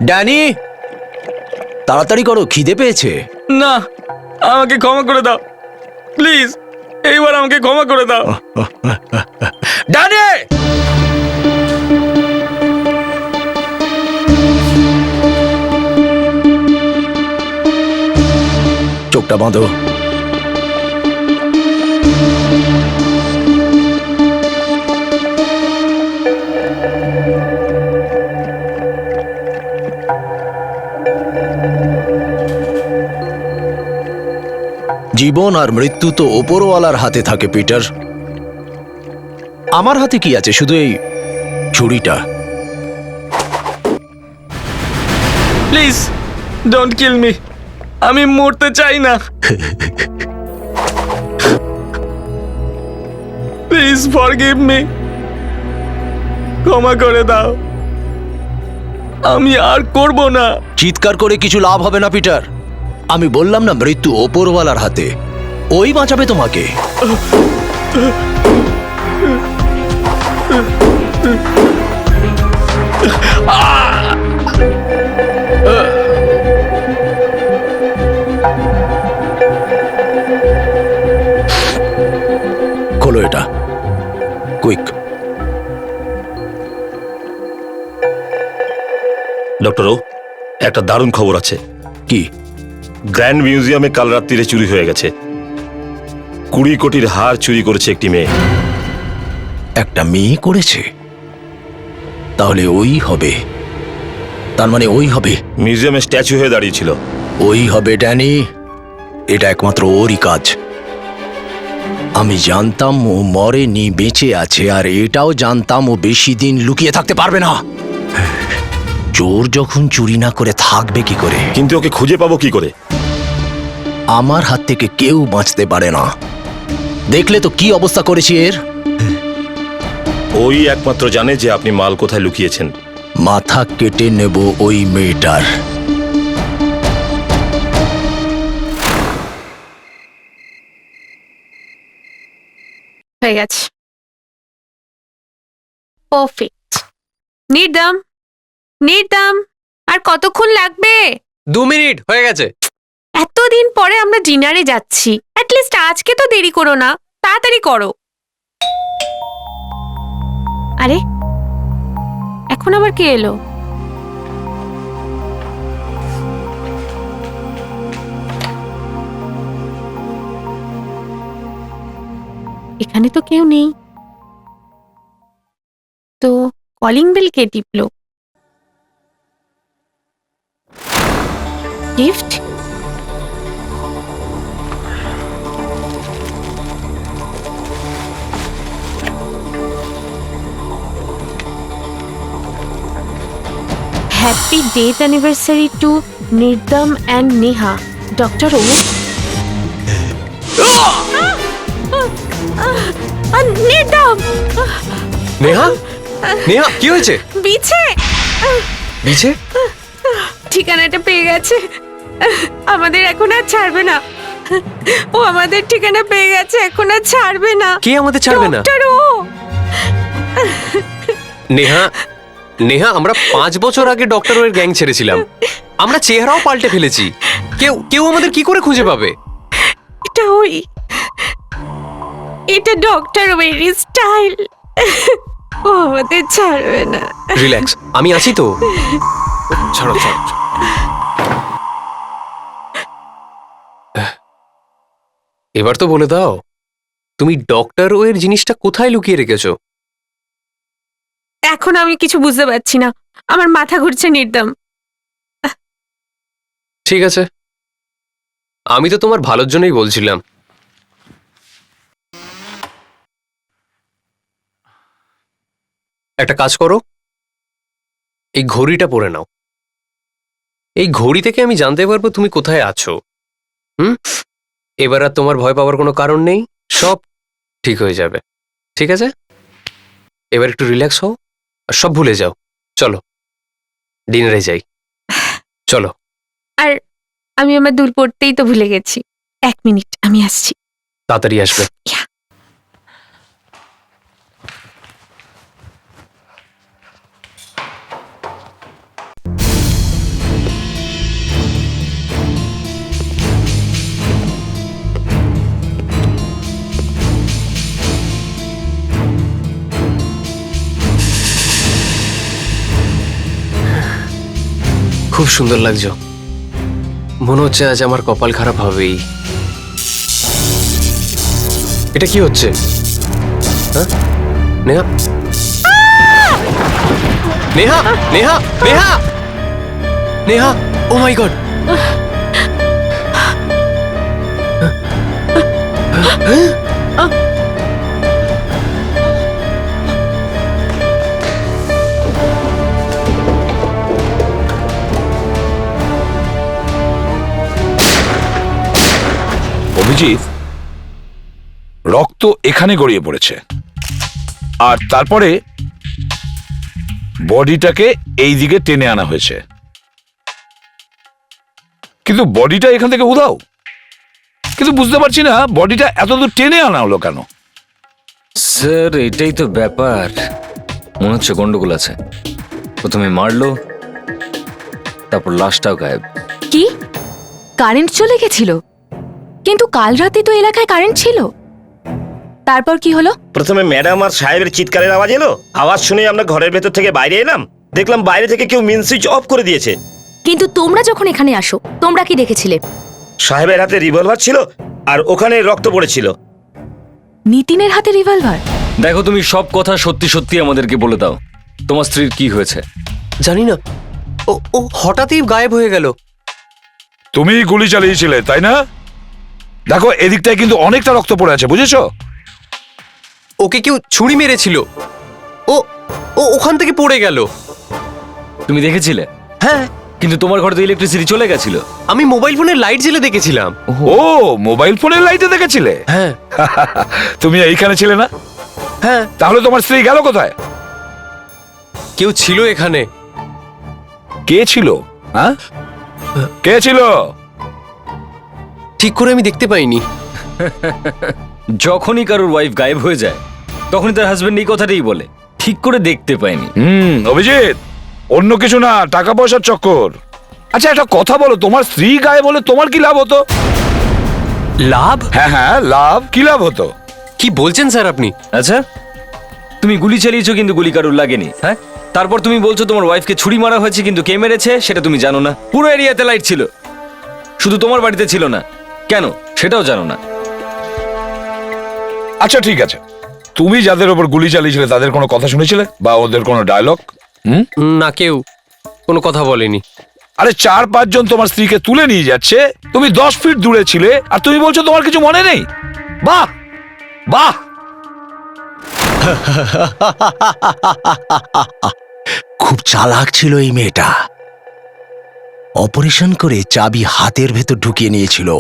ড্যানি, তাড়াতাড়ি করো, খিদে পেয়েছে।
না, আমাকে ক্ষমা করে দাও প্লিজ, এইবার আমাকে ক্ষমা করে দাও।
ড্যানি! চোখটা বাঁধো। জীবন আর মৃত্যু তো ওপরওয়ালার হাতে থাকে পিটার। আমার হাতে কি আছে? শুধু এই ছুরিটা।
প্লিজ ডোন্ট কিল মি, আমি মরতে চাই না। প্লিজ ফরগিভ মি, ক্ষমা করে দাও, আমি আর করব না।
চিৎকার করে কিছু লাভ হবে না পিটার। আমি বললাম না, মৃত্যু ওপরওয়ালার হাতে, ওই বাঁচাবে তোমাকে। খোলো এটা, কুইক।
ডক্টর ও, একটা দারুণ খবর আছে।
কি?
গ্র্যান্ড মিউজিয়ামে কাল রাত্রিরে চুরি হয়ে গেছে। 20 কোটির হার চুরি করেছে একটি মেয়ে।
একটা মেয়ে করেছে? তাহলে ওই হবে, তার মানে ওই হবে।
মিউজিয়ামে স্ট্যাচু হয়ে দাঁড়িয়েছিল।
ওই হবে ড্যানি, এটা একমাত্র ওরই কাজ। আমি জানতাম ও মরেনি, বেঁচে আছে, আর এটাও জানতাম ও বেশি দিন লুকিয়ে থাকতে পারবে না। চোর যখন চুরি না করে থাকবে কি করে?
কিন্তু ওকে খুঁজে পাবো কি করে?
আমার হাত থেকে কেউ বাঁচতে পারে না। দেখলে তো কি অবস্থা করেছি এর।
ওই একমাত্র জানে যে আপনি মাল কোথায় লুকিয়েছেন।
মাথা কেটে নেব ওই মেয়েটার।
হয়ে গেছে, পারফেক্ট। নির্দাম, নির্দাম, আর কতক্ষণ লাগবে?
2 মিনিট হয়ে গেছে।
এতদিন পরে আমরা ডিনারে যাচ্ছি, অ্যাটলিস্ট আজকে তো দেরি করো না, তাড়াতাড়ি করো। আরে এখন আবার কে এলো? এখানে তো কেউ নেই, তো কলিং বেল কে টিপলো? Gift? Happy date anniversary to Nirdam and Neha. Dr. O. Nirdam!
Neha, Neha কি হয়েছে?
বিছে
বিছে?
ঠিকানাটা পেয়ে গেছে, আমাদের এখন আর ছাড়বে না। ও আমাদের ঠিকানা পেয়ে গেছে, এখন আর ছাড়বে না।
কে আমাদের ছাড়বে না?
ডক্টর ও।
নেহা, নেহা, আমরা 5 বছর আগে ডক্টর ওর গ্যাং ছেড়েছিলাম। আমরা চেহারাও পাল্টে ফেলেছি। কেউ আমাদের কি করে খুঁজে পাবে?
এটা ওই, এটা ডক্টর ওয়েরি স্টাইল। ও আমাদের ছাড়বে না।
রিল্যাক্স, আমি আছি তো। ছাড়ো ছাড়ো। এবার তো বলে দাও, তুমি ডক্টর ওয়ের জিনিসটা কোথায় লুকিয়ে রেখেছো?
এখন আমি কিছু বুঝতে পারছি না, আমার মাথা ঘুরছে নির্দম।
ঠিক আছে, আমি তো তোমার ভালোর জন্যই বলছিলাম। একটা কাজ করো, এই ঘড়িটা পরে নাও। এই ঘড়ি থেকে আমি জানতে পারবো তুমি কোথায় আছো। এবার আর তোমার ভয় পাওয়ার কোনো কারণ নেই, সব ঠিক হয়ে যাবে। ঠিক আছে, এবার একটু রিল্যাক্স হও আর সব ভুলে যাও। চলো ডিনারে যাই, চলো।
আর আমি আমার দুল পড়তেই তো ভুলে গেছি। 1 মিনিট, আমি আসছি।
তাড়াতাড়ি আসবে। খুব সুন্দর লাগছো, মনে হচ্ছে আজ আমার কপাল খারাপ হবেই। এটা কি হচ্ছে? হ্যাঁ নেহা, নেহা, নেহা, নেহা, নেহা, ও মাই গড!
অভিজিৎ, রক্ত এখানে গড়িয়ে পড়েছে আর তারপরে বডিটাকে এই দিকে টেনে আনা হয়েছে, কিন্তু বডিটা এখান থেকে উধাও। কিন্তু বুঝতে পারছি না বডিটা এত দূর টেনে আনা হলো কেন।
স্যার এটাই তো ব্যাপার, মনে হচ্ছে গন্ডগোল আছে। প্রথমে মারলো, তারপর লাশটাও গায়েব।
কি কারেন্ট চলে গেছিল? কিন্তু কাল রাতে তো এলাকায় কারেন্ট ছিল। তারপর কি হলো?
প্রথমে ম্যাডাম আর সাহেবের চিৎকারের আওয়াজ এলো। আওয়াজ শুনে আমরা ঘরের ভেতর থেকে বাইরে এলাম, দেখলাম বাইরে থেকে কেউ মেন সুইচ অফ করে দিয়েছে।
কিন্তু তোমরা যখন এখানে আসো, তোমরা কি দেখেছিলে?
সাহেবের হাতে রিভলভার ছিল আর ওখানে রক্ত পড়েছিল।
নিতিনের হাতে রিভলভার?
দেখো, তুমি সব কথা সত্যি সত্যি আমাদেরকে বলে দাও, তোমার স্ত্রীর কি হয়েছে?
জানি না, ও হঠাৎই গায়েব হয়ে গেল।
তুমি গুলি চালিয়েছিলে তাই না? দেখো এদিকটায় কিন্তু অনেকটা রক্ত পড়ে আছে, বুঝেছো?
ওকে কেউ ছুরি মেরেছিল, ও ওখান থেকে পড়ে গেল।
তুমি দেখেছিলে?
হ্যাঁ।
কিন্তু তোমার ঘরে তো ইলেকট্রিসিটি চলে গেছিল।
আমি মোবাইল ফোনের লাইট জ্বেলে দেখেছিলাম।
ও মোবাইল ফোনের লাইটে দেখেছিলে?
হ্যাঁ।
তুমি এইখানে ছিলে না?
হ্যাঁ।
তাহলে তোমার স্ত্রী গেল কোথায়?
কেউ ছিল এখানে।
কে ছিল? হ্যাঁ, কে ছিল?
ঠিক করে আমি দেখতে পাইনি।
যখনই কারোর ওয়াইফ গায়েব হয়ে যায় তখনই তার হাজবেন্ড এই কথাটাই বলে, ঠিক করে দেখতে পাইনি।
অভিজিৎ, অন্য কিছু না, টাকা পয়সার চক্কর। আচ্ছা একটা কথা বলো, তোমার স্ত্রী গায়েব বলে তোমার কি লাভ হতো?
লাভ?
হ্যাঁ হ্যাঁ লাভ, কি লাভ হতো?
কি বলছেন স্যার আপনি?
আচ্ছা, তুমি গুলি চালিয়েছো কিন্তু গুলি কারোর লাগেনি। হ্যাঁ, তারপর তুমি বলছো তোমার ওয়াইফকে ছুরি মারা হয়েছে, কিন্তু কে মেরেছে সেটা তুমি জানো না। পুরো এরিয়াতে লাইট ছিল, শুধু তোমার বাড়িতে ছিল না। কেন সেটাও জানো না।
আচ্ছা ঠিক আছে, তুমি যাদের ওপর গুলি চালিয়েছিলে তাদের কোনো কথা শুনেছিলে বা ওদের কোনো ডায়লগ?
না, কেউ কোনো কথা বলেনি।
আরে 4-5 জন তোমার স্ত্রীকে তুলে নিয়ে যাচ্ছে, তুমি 10 ফিট দূরে ছিলে আর তুমি বলছো তোমার কিছু মনে নেই? বাহ বাহ।
খুব চালাক ছিল এই মেয়েটা। অপারেশন করে চাবি হাতের ভেতর ঢুকিয়ে নিয়েছিল।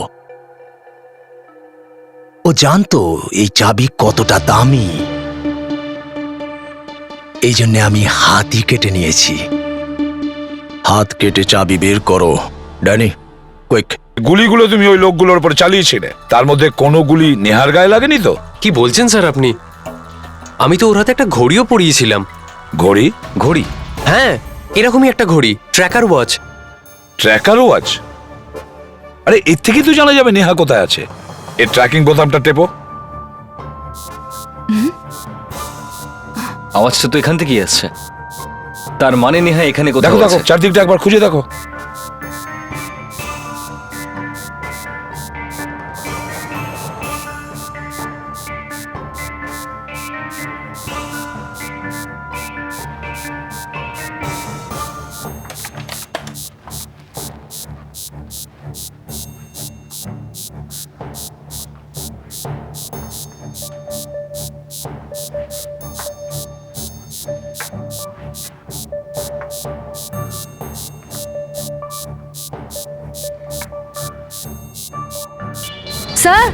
ও জানতো এই চাবি কতটা দামি, এই জন্য আমি হাতই কেটে নিয়েছি। হাত কেটে চাবি বের করো ড্যানি, কুইক।
গুলিগুলো তুমি ওই লোকগুলোর উপর চালিয়েছিলে, তার মধ্যে কোনো গুলি নেহার গায়ে লাগেনি তো?
কি বলছেন স্যার আপনি? আমি তো ওর হাতে একটা ঘড়িও পরিয়েছিলাম।
ঘড়ি?
ঘড়ি? হ্যাঁ, এরকমই একটা ঘড়ি, ট্র্যাকার ওয়াচ।
Tracker watch? আরে এর থেকে তো জানা যাবে নেহা কোথায় আছে। এর ট্র্যাকিং বোতামটা টেপো।
আওয়াজটা তো এখান থেকেই আসছে, তার মানে নেহা এখানে কোথাও
দেখো দেখো,
আছে।
চারদিকটা একবার খুঁজে দেখো।
স্যার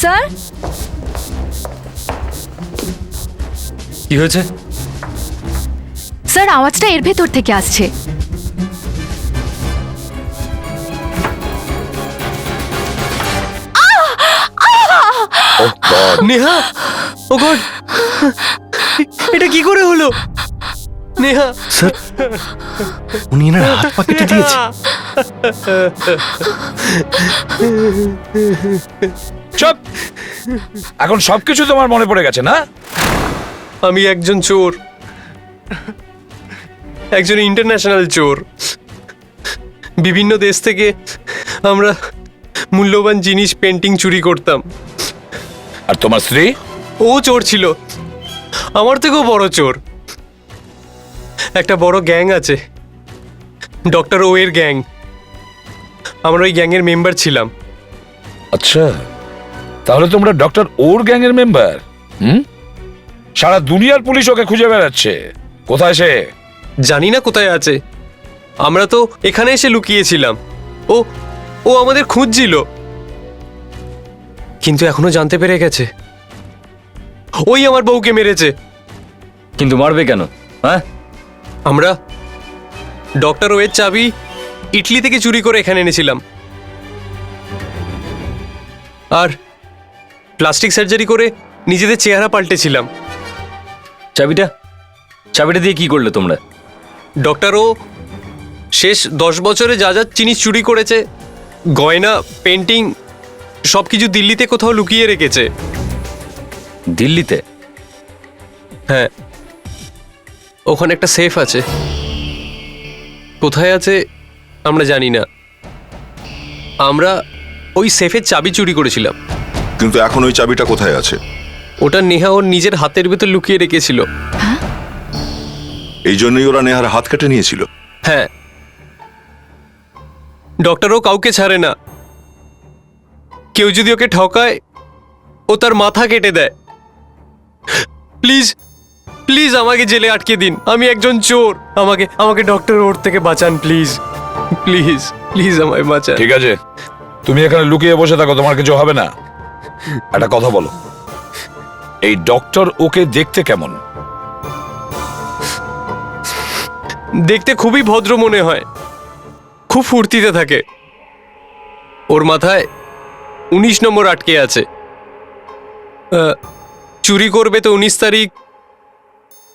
স্যার
কি হয়েছে?
স্যার আওয়াজটা এর ভেতর থেকে আসছে।
নেহা, ও গড, এটা কি করে হলো? নেহা
স্যার, উনি এনার হাত পা কেটে দিয়েছে।
চুপ! এখন সবকিছু তোমার মনে পড়ে গেছে না?
আমি একজন চোর, একজন ইন্টারন্যাশনাল চোর। বিভিন্ন দেশ থেকে আমরা মূল্যবান জিনিস, পেন্টিং চুরি করতাম।
আর তোমার স্ত্রী?
ও চোর ছিল, আমার থেকেও বড় চোর। একটা বড় গ্যাং আছে, ডক্টর ও এর গ্যাং। আমরা ওই গ্যাংয়ের মেম্বার ছিলাম।
আচ্ছা, তাহলে তোমরা ডক্টর ওর গ্যাংয়ের মেম্বার? সারা দুনিয়ার পুলিশ ওকে খুঁজে বেড়াচ্ছে। কোথায় সে?
জানি না কোথায় আছে, আমরা তো এখানে এসে লুকিয়েছিলাম। ও ও আমাদের খুঁজছিল, কিন্তু এখনো জানতে পেরে গেছে ওই আমার বউকে মেরেছে।
কিন্তু মারবে কেন? হ্যাঁ,
আমরা ডক্টর ওয়ের চাবি ইটলি থেকে চুরি করে এখানে এনেছিলাম, আর প্লাস্টিক সার্জারি করে নিজেদের চেহারা পাল্টেছিলাম।
চাবিটা দিয়ে কি করলে তোমরা?
ডক্টর ও শেষ 10 বছরে যা যা জিনিস চুরি করেছে, গয়না, পেন্টিং, সবকিছু দিল্লিতে কোথাও লুকিয়ে রেখেছে।
দিল্লিতে?
হ্যাঁ, ওখানে একটা সেফ আছে, কোথায় আছে আমরা জানি না। আমরা ওই সেফের চাবি চুরি করেছিলাম।
কিন্তু এখন ওই চাবিটা কোথায় আছে?
ওটা নেহা ওর নিজের হাতের ভেতর লুকিয়ে রেখেছিল।
এই জন্যই ওরা নেহার হাত কেটে নিয়েছিল।
হ্যাঁ, ডক্টরও কাউকে ছাড়ে না। কেউ যদি ওকে ঠকায়, ও তার মাথা কেটে দেয়। প্লিজ প্লিজ আমাকে জেলে আটকে দিন, আমি একজন চোর। আমাকে ডক্টর ওর থেকে বাঁচান প্লিজ, প্লিজ প্লিজ আমায় বাঁচান।
ঠিক আছে, তুমি এখানে লুকিয়ে বসে থাকো, তোমার কিছু হবে না। একটা কথা বলো, এই ডক্টর ওকে দেখতে কেমন?
দেখতে খুবই ভদ্র মনে হয়, খুব ফুর্তিতে থাকে। ওর মাথায় 19 নম্বর আটকে আছে। চুরি করবে তো 19 তারিখ,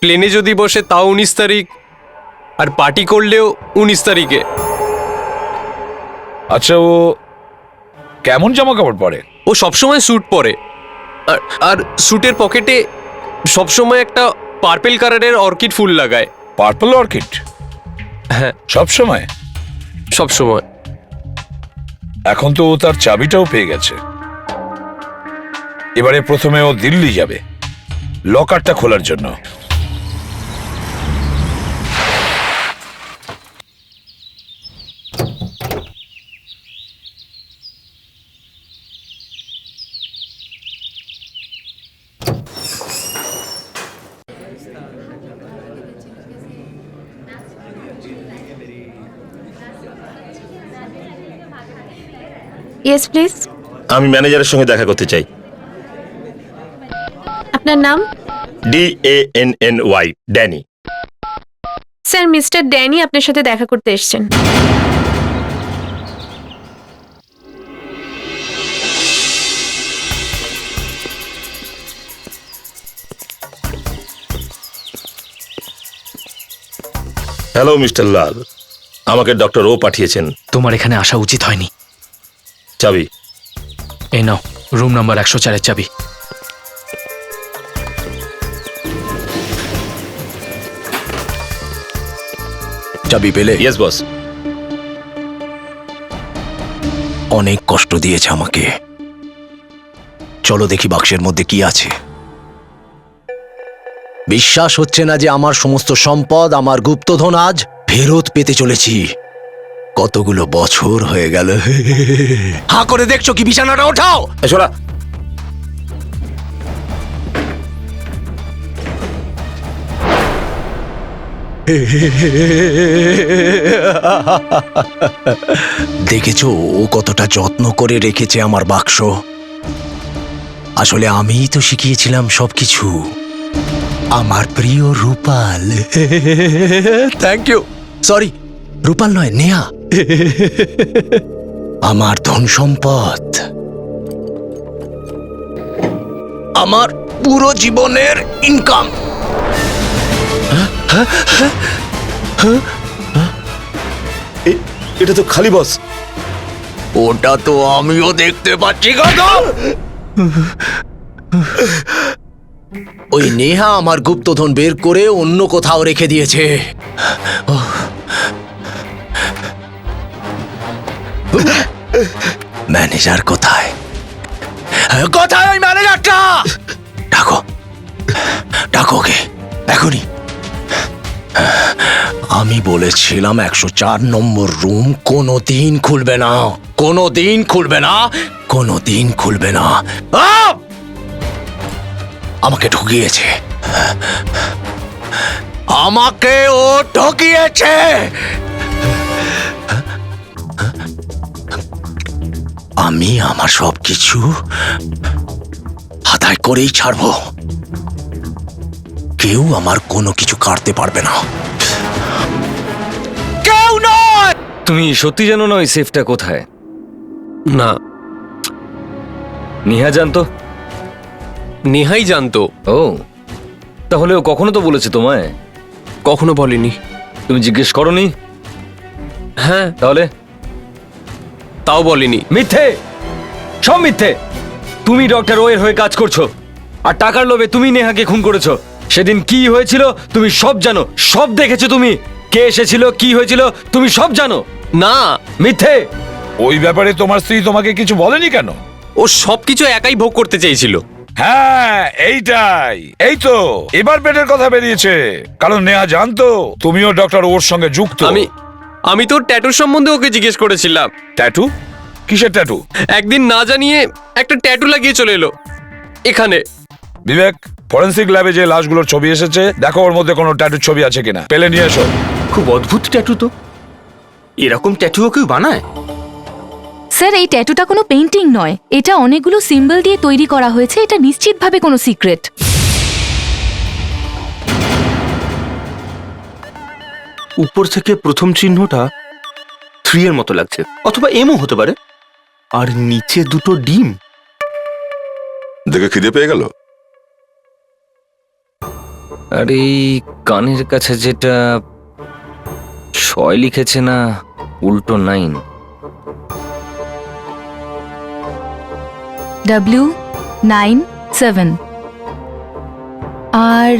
প্লেনে যদি বসে তাও 19 তারিখ, আর পার্টি করলেও 19 তারিখে।
আচ্ছা, ও কেমন জামা কাপড় পরে?
ও সবসময় স্যুট পরে, আর স্যুটের পকেটে সবসময় একটা পার্পেল কালারের অর্কিড ফুল লাগায়।
Purple orchid?
হ্যাঁ,
সবসময়?
সবসময়।
এখন তো ও তার চাবিটাও পেয়ে গেছে। এবারে প্রথমে ও দিল্লি যাবে লকারটা খোলার জন্য।
Yes please.
আমি ম্যানেজারের সঙ্গে দেখা করতে চাই।
আপনার নাম?
DANNY, Danny.
Sir, mister Danny আপনার সাথে দেখা করতে এসেছেন।
হ্যালো মিস্টার লাল, আমাকে ডক্টর ও পাঠিয়েছেন।
তোমার এখানে আসা উচিত হয়নি।
চাবি
এই নাও, রুম নাম্বার 104 এর চাবি। চাবি পেলে?
Yes boss.
অনেক কষ্ট দিয়েছে আমাকে। চলো দেখি বাক্সের মধ্যে কি আছে। বিশ্বাস হচ্ছে না যে আমার সমস্ত সম্পদ, আমার গুপ্তধন আজ ফেরত পেতে চলেছি। কতগুলো বছর হয়ে গেল। হা করে দেখছো কি? বিছানাটা ওঠাও।
শোনা,
দেখেছো ও কতটা যত্ন করে রেখেছে আমার বাক্স। আসলে আমিই তো শিখিয়েছিলাম সবকিছু। আমার প্রিয় Rupal. Thank you. Sorry, Rupal নয়, নেহা। আমার ধন সম্পদ, আমার পুরো জীবনের ইনকাম।
এটা তো খালি বস।
ওটা তো আমিও দেখতে পাচ্ছি। ওই নেহা আমার গুপ্তধন বের করে অন্য কোথাও রেখে দিয়েছে। ম্যানেজার কোথায়? কোথায় ওই ম্যানেজারটা? ডাকো, ডাকো ওকে এখনই। আমি বলেছিলাম 104 নম্বর রুম কোনোদিন খুলবে না, কোনোদিন খুলবে না, কোনোদিন খুলবে না। আমাকে ঠকিয়েছে, আমাকে ও ঠকিয়েছে। আমি আমার সবকিছু আদায় করেই ছাড়বো। কেউ আমার কোনো কিছু কাটতে পারবে না, কেউ নয়।
তুমি সত্যি জানো না ওই সেফটা কোথায়?
না,
নেহা জানতো?
নেহাই জানতো।
ও, তাহলে ও কখনো তো বলেছে তোমায়?
কখনো বলেনি।
তুমি জিজ্ঞেস করনি?
হ্যাঁ,
তাহলে?
তাও বলেনি।
মিথ্যে, সব মিথ্যে। তুমি ডক্টর ওয়ের হয়ে কাজ করছো, আর টাকার লোভে তুমি নেহাকে খুন করেছো। সেদিন কি হয়েছিল তুমি সব জানো, সব দেখেছো তুমি। কে এসেছিল, কি হয়েছিল তুমি সব জানো।
না,
মিথ্যে।
ওই ব্যাপারে তোমার স্ত্রী তোমাকে কিছু বলেনি কেন?
ও সবকিছু একাই ভোগ করতে চেয়েছিল।
হ্যাঁ, এইটাই। এই তো এবার পেটের কথা বেরিয়েছে, কারণ নেহা জানতো তুমিও ডক্টর ওর সঙ্গে যুক্ত।
আমি তো ট্যাটুর সম্বন্ধে ওকে জিজ্ঞেস করেছিলাম।
ট্যাটু? কিসের ট্যাটু?
একদিন না জানিয়ে একটা ট্যাটু লাগিয়ে চলে এলো এখানে।
বিবেক, ফরেন্সিক ল্যাবে যে লাশগুলোর ছবি এসেছে, দেখো ওর মধ্যে কোনো ট্যাটুর ছবি আছে কিনা। পেলে নিয়ে এসো।
খুব অদ্ভুত ট্যাটু তো। এরকম ট্যাটুও কেউ বানায়?
স্যার, এই ট্যাটুটা কোনো পেইন্টিং নয়, এটা অনেকগুলো সিম্বল দিয়ে তৈরি করা হয়েছে। এটা নিশ্চিতভাবে কোনো সিক্রেট।
উপর থেকে প্রথম চিহ্নটা 3 এর মতো লাগছে, অথবা এমও হতে পারে। আর নিচে দুটো ডিম।
দেখে খিদে পেয়ে গেল।
আর এই কানের কাছে যেটা 6 লিখেছে না, উল্টো 9।
W97 আর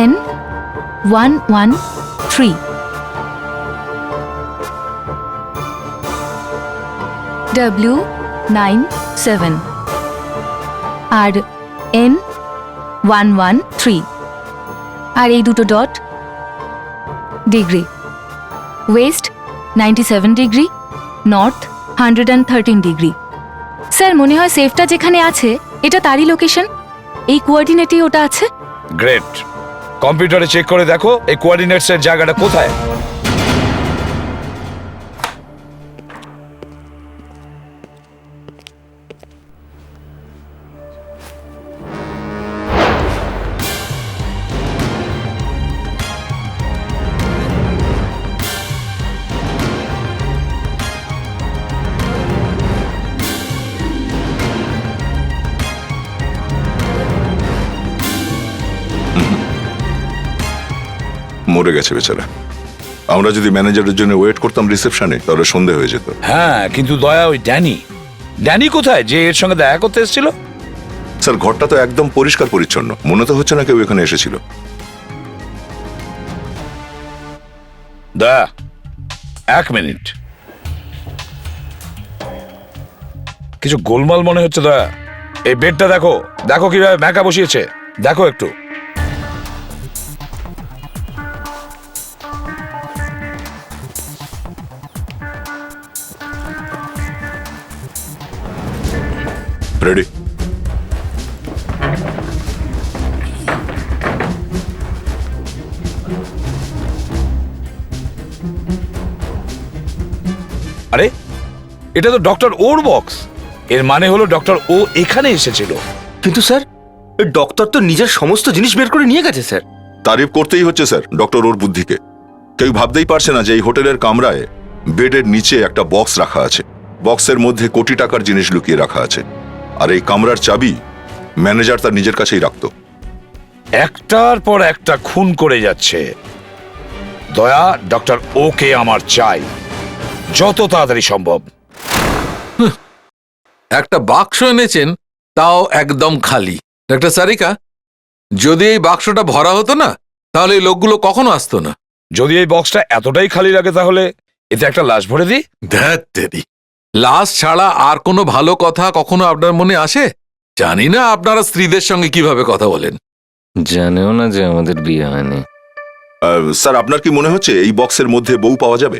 N113। W97 আর N113 আর এই দুটো dot. Degree West 97 degree, north 113 degree. Sir, মনে হয় সেফটা যেখানে আছে এটা তারই লোকেশন। এই কোঅর্ডিনেটেই ওটা আছে।
গ্রেট। কম্পিউটারে চেক করে দেখো এই কোঅর্ডিনেটস এর জায়গাটা কোথায়।
মরে গেছে বেচারা। আমরা যদি ম্যানেজারের জন্য ওয়েট করতাম রিসেপশনে, তাহলে সন্ধে হয়ে যেত।
হ্যাঁ, কিন্তু দয়া, ওই ড্যানি কোথায় যে এর সঙ্গে দেখা করতে এসেছিল?
স্যার, ঘরটা তো একদম পরিষ্কার পরিচ্ছন্ন, মনে তো হচ্ছে না কেউ এখানে এসেছিল।
দয়া, 1 মিনিট। কিছু গোলমাল মনে হচ্ছে দয়া। এই বেডটা দেখো, দেখো কিভাবে ম্যাকা বসিয়েছে, দেখো একটু।
রেডি?
আরে এটা তো ডক্টর ওর বক্স। এর মানে হলো ডক্টর ও এখানে এসেছিল।
কিন্তু স্যার ডক্টর তো নিজের সমস্ত জিনিস বের করে নিয়ে গেছে স্যার।
তারিফ করতেই হচ্ছে স্যার ডক্টর ওর বুদ্ধিকে। কেউ ভাবতেই পারছে না যে এই হোটেলের কামরায় বেডের নিচে একটা বক্স রাখা আছে, বক্সের মধ্যে কোটি টাকার জিনিস লুকিয়ে রাখা আছে, আর এই কামরার চাবি ম্যানেজার তার নিজের কাছেই রাখতো।
একটার পর একটা খুন করে যাচ্ছে। দয়া, ডক্টর ওকে আমার চাই, যত তাড়াতাড়ি সম্ভব।
একটা বাক্স এনেছেন, তাও একদম খালি। ডাক্তার সারিকা, যদি এই বাক্সটা ভরা হতো না, তাহলে এই লোকগুলো কখনো আসতো না।
যদি এই বক্সটা এতটাই খালি লাগে তাহলে এতে একটা লাশ ভরে দিই।
ধ্যাত্তেরি, লাশ ছাড়া আর কোনো ভালো কথা কখনো আপনার মনে আসে? জানি না আপনারা স্ত্রীদের সঙ্গে কিভাবে কথা বলেন।
জানেও না যে আমাদের বিয়ে হয়নি।
স্যার, আপনার কি মনে হচ্ছে এই বক্সের মধ্যে বউ পাওয়া যাবে?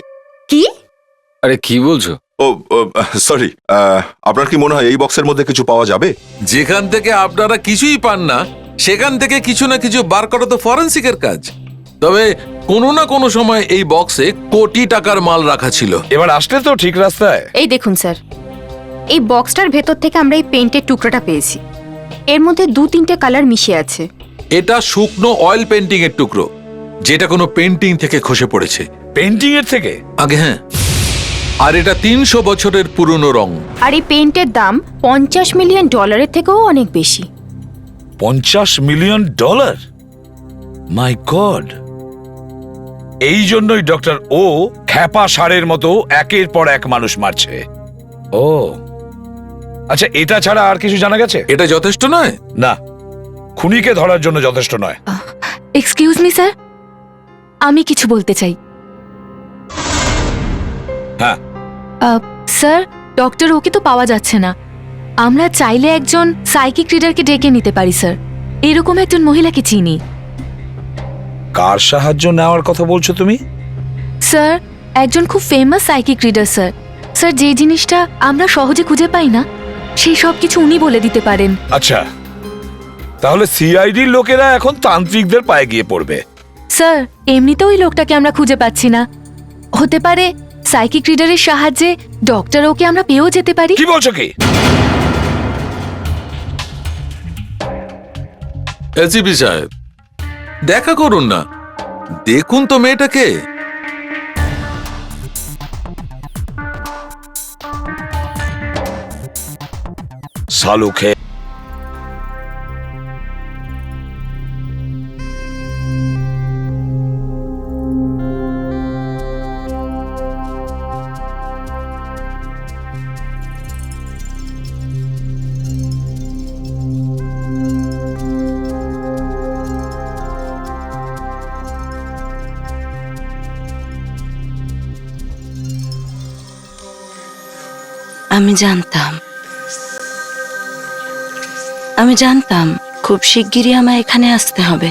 কি?
আরে কি বলছো?
ও সরি, আপনার কি মনে হয় এই বক্সের মধ্যে কিছু পাওয়া যাবে?
যেখান থেকে আপনারা কিছুই পান না, সেখান থেকে কিছু না কিছু বার করা তো ফরেন্সিকের কাজ। তবে কোনো না কোনো সময় এই বক্সে কোটি টাকার মাল রাখা ছিল।
এবার আসলে তো ঠিক রাস্তায়।
এই দেখুন স্যার, এই বক্সটার ভেতর থেকে আমরা এই পেইন্টের টুকরোটা পেয়েছি। এর মধ্যে 2-3টে কালার মিশে আছে।
এটা শুকনো অয়েল পেন্টিং এর টুকরো, যেটা কোনো পেন্টিং থেকে খসে পড়েছে।
পেন্টিং এর থেকে?
আগে হ্যাঁ। আর এটা 300 বছরের পুরনো রং।
আর এই পেইন্টের দাম $50 মিলিয়ন থেকেও অনেক বেশি।
$50 মিলিয়ন? মাই গড! এই জন্যই ডক্টর ও খ্যাপা ষাঁড়ের মতো একের পর এক মানুষ মারছে। ও আচ্ছা, এটা ছাড়া আর কিছু জানা গেছে?
এটা যথেষ্ট নয়?
না, খুনিকে ধরার জন্য যথেষ্ট নয়।
এক্সকিউজ মি স্যার, আমি কিছু বলতে চাই।
হ্যাঁ
স্যার, ডক্টর ওকে তো পাওয়া যাচ্ছে না। আমরা চাইলে একজন সাইকিক রিডারকে ডেকে নিতে পারি স্যার। এরকম একজন মহিলাকে চিনি।
কার সাহায্য নেওয়ার কথা বলছো তুমি?
স্যার, একজন খুব famous psychic reader sir. Sir, যে জিনিসটা আমরা সহজে খুঁজে পাই না, সেই সব কিছু উনি বলে দিতে পারেন।
আচ্ছা, তাহলে সিআইডির লোকেরা এখন তান্ত্রিকদের পায়ে গিয়ে পড়বে।
স্যার, এমনিতেও ওই লোকটাকে আমরা খুঁজে পাচ্ছি না। হতে পারে সাইকিক রিডারের সাহায্যে ডক্টর ওকে আমরা পেয়েও যেতে পারি।
কি বলছো কি?
এসিপি সাহেব, দেখা করুন না, দেখুন তো মেয়েটাকে।
সালুকে
আমি জানতাম খুব শিগগিরই আমায় এখানে আসতে হবে।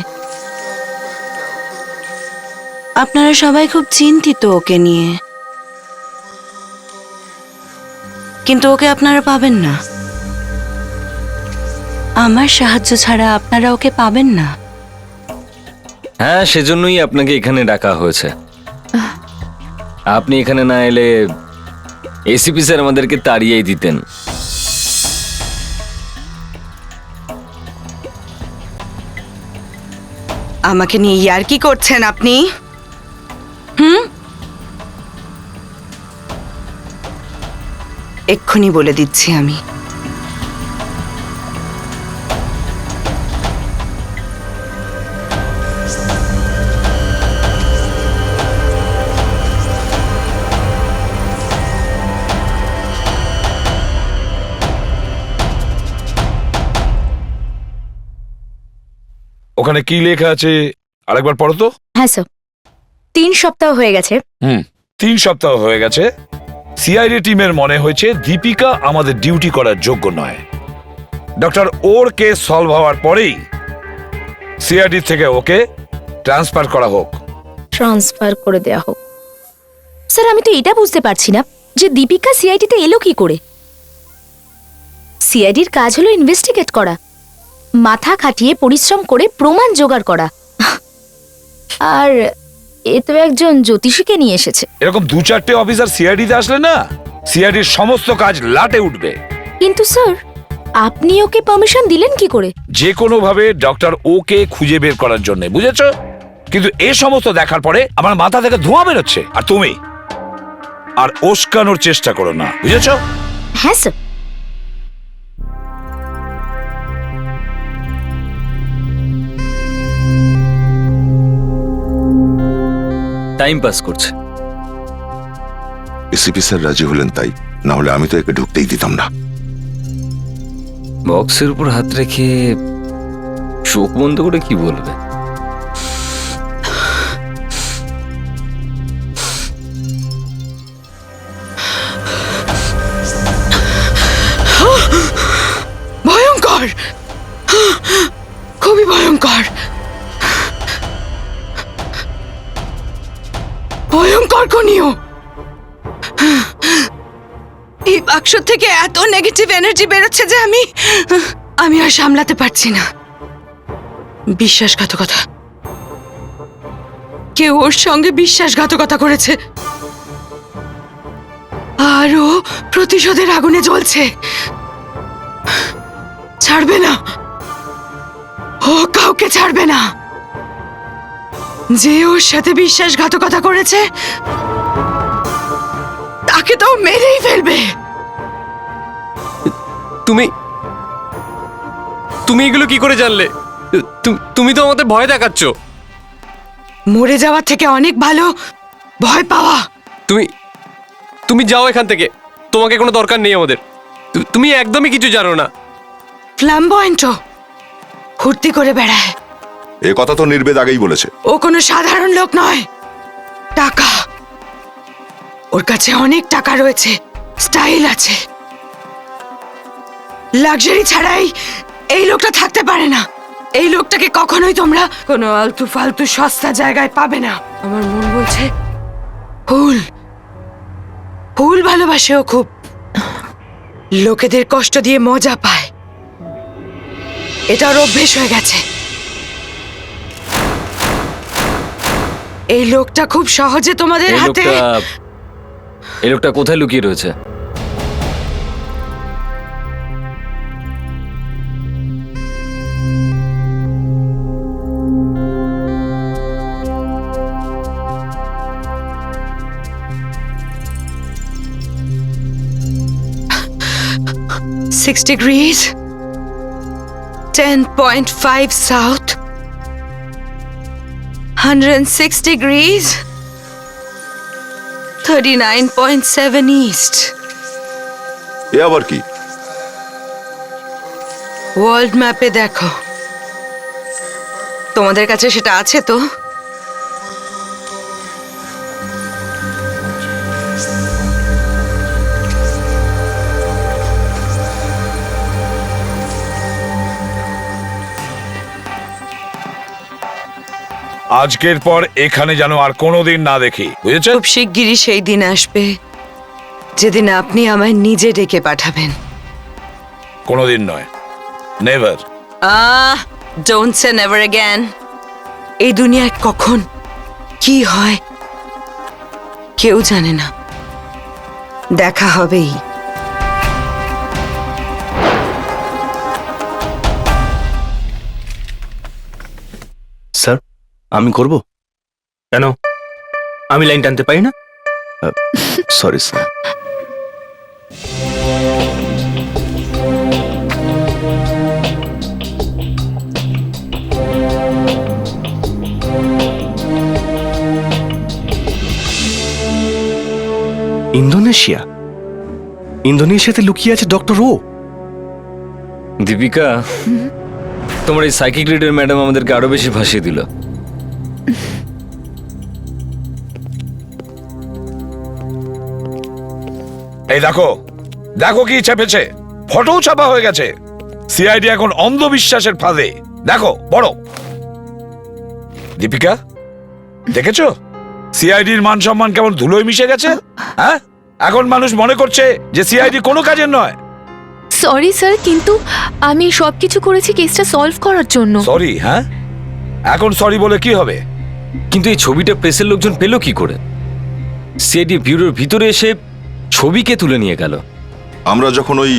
আপনারা সবাই খুব চিন্তিত ওকে নিয়ে, কিন্তু ওকে আপনারা পাবেন না। আমার সাহায্য ছাড়া আপনারা ওকে পাবেন না।
হ্যাঁ, সেজন্যই আপনাকে এখানে ডাকা হয়েছে। আপনি এখানে না এলে এসিপি স্যার আমাদেরকে তাড়িয়েই দিতেন।
আমাকে নিয়ে ইয়ার্কি করছেন আপনি? এক্ষুনি বলে দিচ্ছি আমি।
ওখানে কি লেখা আছে আরেকবার পড়ো তো।
হ্যাঁ স্যার, 3 সপ্তাহ হয়ে গেছে।
3 সপ্তাহ হয়ে গেছে। সিআইডি টিমের মনে হয়েছে দীপিকা আমাদের ডিউটি করার যোগ্য নয়। ডক্টর ওর কেস সলভ হওয়ার পরেই সিআইডি থেকে ওকে ট্রান্সফার করা হোক।
ট্রান্সফার করে দেয়া হোক? স্যার, আমি তো এটা বুঝতে পারছি না যে দীপিকা সিআইডিতে এলো কি করে। সিআইডির কাজ হলো ইনভেস্টিগেট করা, মাথা খাটিয়ে পরিশ্রম করে প্রমাণ জোগাড় করা। আর এ তো একজন জ্যোতিষীকে নিয়ে এসেছে।
এরকম 2-4টে অফিসার সিআইডি তে আসলে না, সিআইডির সমস্ত কাজ লাটে উঠবে।
কিন্তু স্যার, আপনি ওকে পারমিশন দিলেন কি করে?
যে কোনো ভাবে ডক্টর ওকে খুঁজে বের করার জন্য, বুঝেছো? কিন্তু এ সমস্ত দেখার পরে আমার মাথা থেকে ধোঁয়া বেরোচ্ছে, আর তুমি আর ওস্কানোর চেষ্টা করো না, বুঝেছো?
হ্যাঁ স্যার।
টাইম পাস করছে।
এসিপি স্যার রাজি হলেন তাই, না হলে আমি তো একে ঢুকতেই দিতাম না।
বক্সের উপর হাত রেখে চোখ বন্ধ করে কি বলবে?
ভয়ঙ্কর, খুবই ভয়ঙ্কর, ভয়ঙ্কর কোনিও। এই বাক্স থেকে এত নেগেটিভ এনার্জি বেরোচ্ছে যে আমি আর সামলাতে পারছি না। বিশ্বাসঘাতকতা, কেউ ওর সঙ্গে বিশ্বাসঘাতকতা করেছে, আর ও প্রতিশোধের আগুনে জ্বলছে। ছাড়বে না, ও কাউকে ছাড়বে না। যে ওর সাথে বিশ্বাসঘাতকতা করেছে তাকে তো মেরেই ফেলবে।
তুমি তুমি এগুলো কি করে জানলে? তুমি তো আমাদের ভয় দেখাচ্ছ।
মরে যাওয়ার থেকে অনেক ভালো ভয় পাওয়া।
তুমি যাও এখান থেকে, তোমাকে কোনো দরকার নেই আমাদের। তুমি একদমই কিছু জানো না।
ফ্ল্যাম্বয়েন্টো ফুর্তি করে বেড়ায়।
এ কথা তো নির্বেদ আগেই বলেছে।
ও কোনো সাধারণ লোক নয়। টাকা, ওর কাছে অনেক টাকা রয়েছে, স্টাইল আছে। লাক্সারি ছাড়াই এই লোকটা থাকতে পারে না। এই লোকটাকে কখনোই তোমরা কোনো আলতু ফালতু সস্তা জায়গায় পাবে না। আমার মন বলছে ফুল, ফুল ভালোবাসে ও খুব। লোকেদের কষ্ট দিয়ে মজা পায়, এটা ওর অভ্যেস হয়ে গেছে। এই লোকটা খুব সহজে তোমাদের হাতে।
এই লোকটা কোথায় লুকিয়ে রয়েছে?
Six degrees, 10.5 south, 106 degrees, 39.7 east.
এ আবার কি?
ওয়ার্ল্ড ম্যাপে দেখো, তোমাদের কাছে সেটা আছে তো?
আজকের পর এখানে যেন আর কোনোদিন না দেখি, বুঝেছো?
খুব শিগগিরই সেই দিন আসবে যেদিন আপনি আমায় নিজে ডেকে পাঠাবেন।
কোনোদিন নয়, never.
Don't say never again. এই দুনিয়ায় কখন কি হয় কেউ জানে না, দেখা হবেই।
স্যার, আমি করব?
কেন? আমি লাইন টানতে পারি না?
Sorry sir. ইন্দোনেশিয়া, ইন্দোনেশিয়াতে লুকিয়ে আছে ডক্টর ও।
দীপিকা, তোমার এই সাইকিক রিডার ম্যাডাম আমাদেরকে আরো বেশি ভাসিয়ে দিল।
এই দেখো, দেখো কি চেপেছে, ফটো ছাপা হয়ে গেছে। সিআইডি এখন অন্ধবিশ্বাসের ফাঁদে। দেখো বড়। দীপিকা, দেখেছো সিআইডির মান সম্মান কেমন ধুলোয় মিশে গেছে? হ্যাঁ, এখন মানুষ মনে করছে যে সিআইডি কোনো কাজের নয়।
সরি স্যার, কিন্তু আমি সবকিছু করেছি কেসটা সলভ করার জন্য।
সরি? হ্যাঁ, এখন সরি বলে কি হবে?
কিন্তু এই ছবিটা প্রেসের লোকজন পেল কি করে? সিআইডি ব্যুরোর ভিতরে এসে ছবিকে তুলে নিয়ে গেল।
আমরা যখন ওই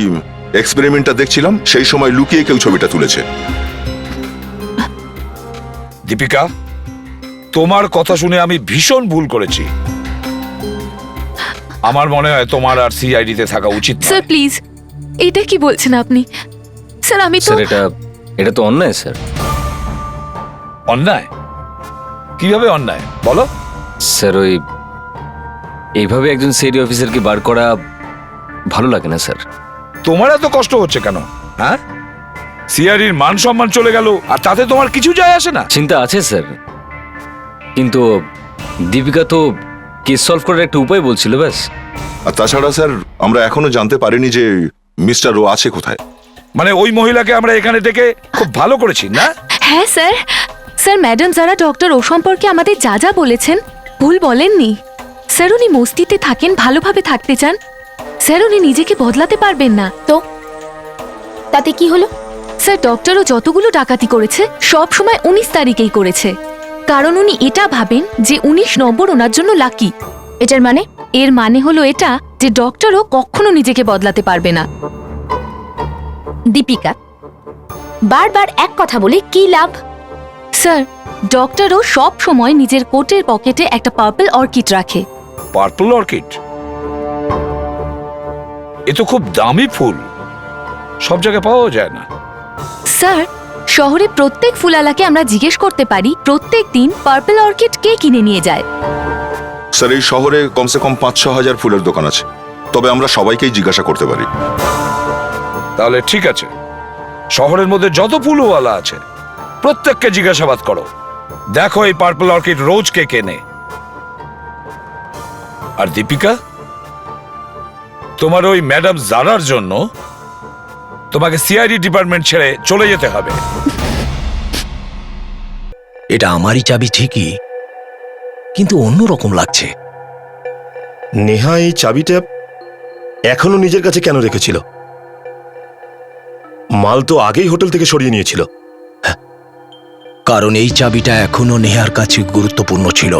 এক্সপেরিমেন্টটা দেখছিলাম সেই সময় লুকিয়ে কেউ ছবিটা তুলেছে।
দীপিকা, তোমার কথা শুনে আমি ভীষণ ভুল করেছি। আমার মনে হয় তোমার আর সিআইডিতে থাকা উচিত নয়।
স্যার প্লিজ, এটা কি বলছেন আপনি? স্যার আমি তো
স্যার এটা তো অন্যায় স্যার।
অন্যায়? কিভাবে অন্যায় বলো?
স্যার এইভাবে একজন সিআইডি অফিসারকে বার করা ভালো লাগে না স্যার।
তোমার এত কষ্ট হচ্ছে কেন? হ্যাঁ, সিআইডির মান সম্মান চলে গেল আর তাতে তোমার কিছু যায় আসে না?
চিন্তা আছে স্যার, কিন্তু দীপিকা তো কেস সলভ করার একটা উপায় বলছিল ব্যাস।
আর তাছাড়া স্যার আমরা এখনো জানতে পারিনি যে মিস্টার রো আছে কোথায়।
মানে ওই মহিলাকে আমরা এখানে ডেকে খুব ভালো করেছি না?
হ্যাঁ স্যার, স্যার ম্যাডাম যারা ডক্টর ও সম্পর্কে আমাদের যা যা বলেছেন ভুল বলেননি। স্যার উনি মস্তিতে থাকেন, ভালোভাবে থাকতে চান। স্যার উনি নিজেকে বদলাতে পারবেন না।
তো তাতে কি হলো?
স্যার ডক্টরও যতগুলো ডাকাতি করেছে সব সময় 19 তারিখেই করেছে, কারণ উনি এটা ভাবেন যে 19 নম্বর ওনার জন্য লাকি।
এটার মানে?
এর মানে হলো এটা যে ডক্টরও কখনো নিজেকে বদলাতে পারবে না।
দীপিকা, বারবার এক কথা বলে কি লাভ?
স্যার ডক্টরও সব সময় নিজের কোটের পকেটে একটা পার্পল অর্কিড রাখে।
Purple orchid? এ তো খুব দামি ফুল, সব জায়গায় পাওয়া যায় না।
স্যার শহরে প্রত্যেক ফুলালাকে আমরা জিজ্ঞেস করতে পারি প্রত্যেক দিন পার্পল অর্কিড কে কিনে নিয়ে যায়।
স্যার এই শহরে কমসে কম 5-6 হাজার ফুলের দোকান আছে, তবে আমরা সবাইকেই জিজ্ঞাসা করতে পারি।
তাহলে ঠিক আছে, শহরের মধ্যে যত ফুলওয়ালা আছে প্রত্যেককে জিজ্ঞাসাবাদ করো, দেখো এই পার্পল অর্কিড রোজ কে কেনে। আর দীপিকা, তোমার ওই ম্যাডাম জারার জন্য তোমাকে সিআইডি ডিপার্টমেন্ট ছেড়ে চলে যেতে হবে।
এটা আমারই চাবি ঠিকই, কিন্তু অন্যরকম লাগছে।
নেহা এই চাবিটা এখনো নিজের কাছে কেন রেখেছিল? মাল তো আগেই হোটেল থেকে সরিয়ে নিয়েছিল।
কারণ এই চাবিটা এখনো নেহার কাছে গুরুত্বপূর্ণ ছিল।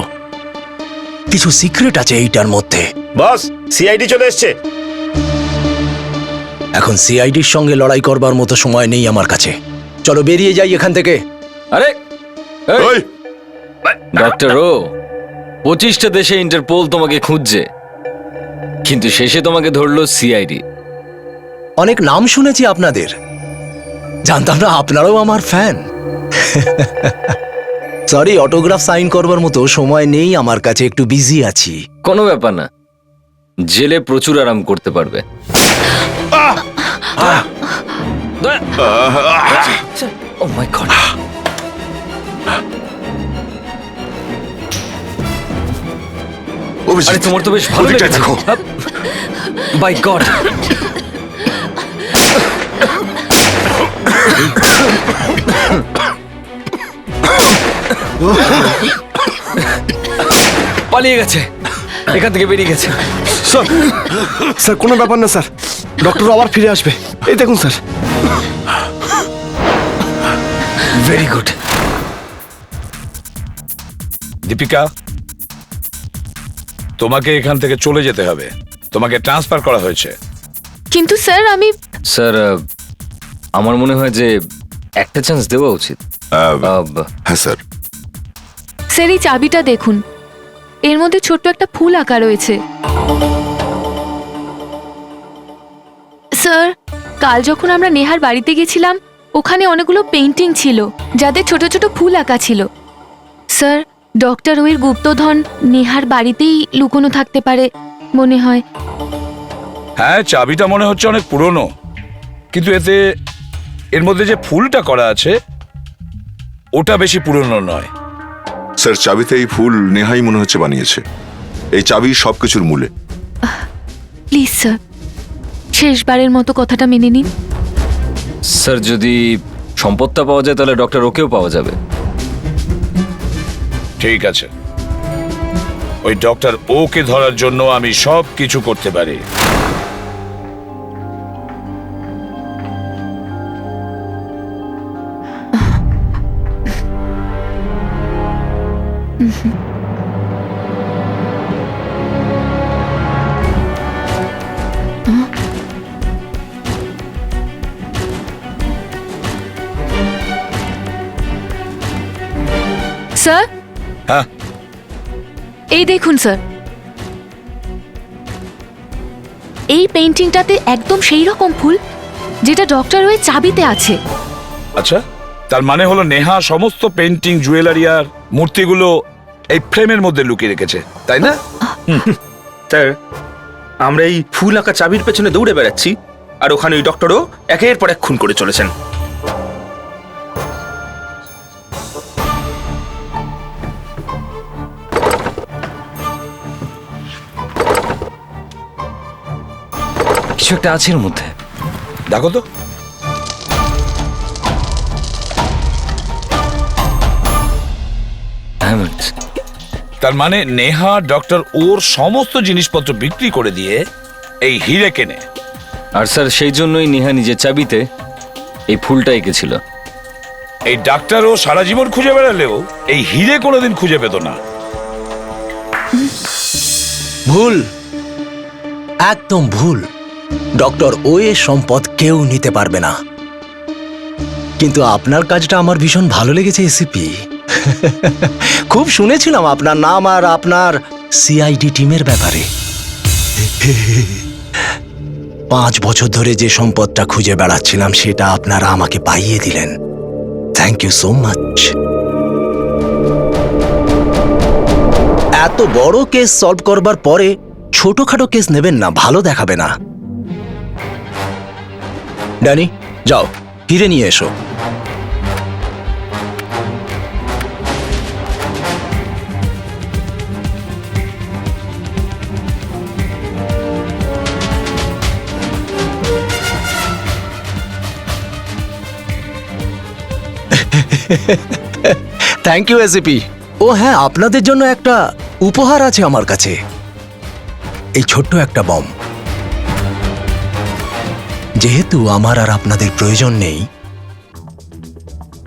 কিছু সিক্রেট আছে এইটার মধ্যে।
বস, সিআইডি চলে এসছে।
এখন সিআইডির সঙ্গে লড়াই করবার মতো সময় নেই আমার কাছে। চলো বেরিয়ে যাই এখান থেকে।
আরে ডক্টর ও, 25টা দেশে ইন্টারপোল তোমাকে খুঁজছে, কিন্তু শেষে তোমাকে ধরলো সিআইডি।
অনেক নাম শুনেছি আপনাদের, জানতাম না আপনারাও আমার ফ্যান। সরি, অটোগ্রাফ সাইন করবার মতো সময় নেই আমার কাছে, একটু বিজি আছি।
কোনো ব্যাপার না, জেলে প্রচুর আরাম করতে পারবে। Oh my God! আরে তোমার তো বেশ ভালো লেগেছে। দেখো বাই গড, পালিয়ে গেছে, এখান থেকে বেরিয়ে গেছে।
স্যার, স্যার কোনো ব্যাপার না স্যার, ডক্টর আবার ফিরে আসবে। এই দেখুন স্যার।
Very good.
দীপিকা, তোমাকে এখান থেকে চলে যেতে হবে, তোমাকে ট্রান্সফার করা হয়েছে।
কিন্তু স্যার
স্যার আমার মনে হয় যে একটা চান্স দেওয়া উচিত।
হ্যাঁ স্যার।
স্যার এই চাবিটা দেখুন, এর মধ্যে ছোট্ট একটা ফুল আঁকা রয়েছে। স্যার কাল যখন আমরা নেহার বাড়িতে গেছিলাম ওখানে অনেকগুলো পেইন্টিং ছিল যাদের ছোট ছোট ফুল আঁকা ছিল। স্যার ডক্টর ওয়ের গুপ্তধন নেহার বাড়িতেই লুকোনো থাকতে পারে মনে হয়।
হ্যাঁ, চাবিটা মনে হচ্ছে অনেক পুরনো, কিন্তু এর মধ্যে যে ফুলটা করা আছে ওটা বেশি পুরনো নয়।
স্যার চাবিতে এই ফুল নেহাই মনে হচ্ছে বানিয়েছে। এই চাবি সবকিছুর মূলে।
প্লিজ স্যার, শেষবারের মতো কথাটা মেনে নিন।
স্যার যদি সম্পদটা পাওয়া যায় তাহলে ডক্টর ওকেও পাওয়া যাবে।
ঠিক আছে, ওই ডক্টর ওকে ধরার জন্য আমি সব কিছু করতে পারি।
স্যার,
হ্যাঁ
এই দেখুন স্যার, এই পেইন্টিংটাতে একদম সেই রকম ফুল যেটা ডক্টর ওই চাবিতে আছে।
আচ্ছা, তার মানে হলো নেহা সমস্ত পেন্টিং, জুয়েলারি আর মূর্তিগুলো এই ফ্রেমের মধ্যে লুকিয়ে রেখেছে, তাই না?
স্যার, আমরা এই ফুল আঁকা চাবির পেছনে দৌড়ে বেড়াচ্ছি, আর ওখানে ওই ডক্টরও একের পর এক খুন করে চলেছেন।
কিছু একটা আছে এর মধ্যে,
দেখো তো। তার মানে নেহা ডক্টর ওর সমস্ত জিনিসপত্র বিক্রি করে দিয়ে এই হিরে কেনে।
আর স্যার, সেই জন্যই নেহা নিজের চাবিতে এই ফুলটা এঁকেছিল।
এই ডাক্তারও সারা জীবন খুঁজে বেড়ালেও এই হিরে কোনোদিন খুঁজে পেত না।
ভুল, একদম ভুল। ডক্টর ও এর সম্পদ কেউ নিতে পারবে না। কিন্তু আপনার কাজটা আমার ভীষণ ভালো লেগেছে এসিপি। খুব শুনেছিলাম আপনার নাম আর আপনার সিআইডি টিমের ব্যাপারে। 5 বছর ধরে যে সম্পদটা খুঁজে বেড়াচ্ছিলাম সেটা আপনারা আমাকে পাইয়ে দিলেন। Thank you so much. এত বড় কেস সলভ করবার পরে ছোটখাটো কেস নেবেন না, ভালো দেখাবে না। ড্যানি, যাও হিরে নিয়ে এসো। Thank you ACP. ও হ্যাঁ, আপনাদের জন্য একটা উপহার আছে আমার কাছে, এই ছোট্ট একটা বম। যেহেতু আমার আর আপনাদের প্রয়োজন নেই,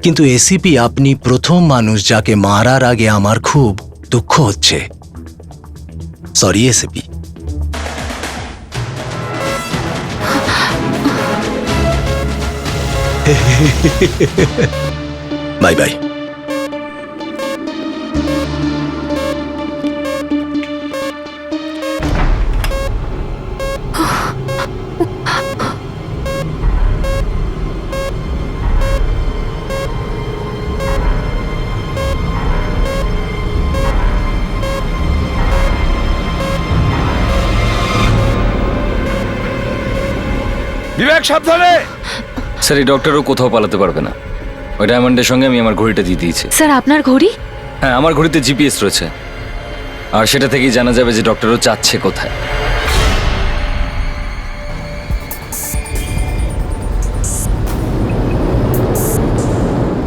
কিন্তু এসিপি আপনি প্রথম মানুষ যাকে মারার আগে আমার খুব দুঃখ হচ্ছে। Sorry ACP. Bye bye.
Vivek, সাবধানে।
স্যার, এই ডক্টরও কোথাও পালাতে পারবে না। ওই ডায়মন্ডের সঙ্গে আমি আমার ঘড়িটা দিয়ে দিয়েছি।
স্যার, আপনার ঘড়ি?
হ্যাঁ, আমার ঘড়িতে জিপিএস রয়েছে, আর সেটা থেকেই জানা যাবে যে ডক্টরও যাচ্ছে কোথায়।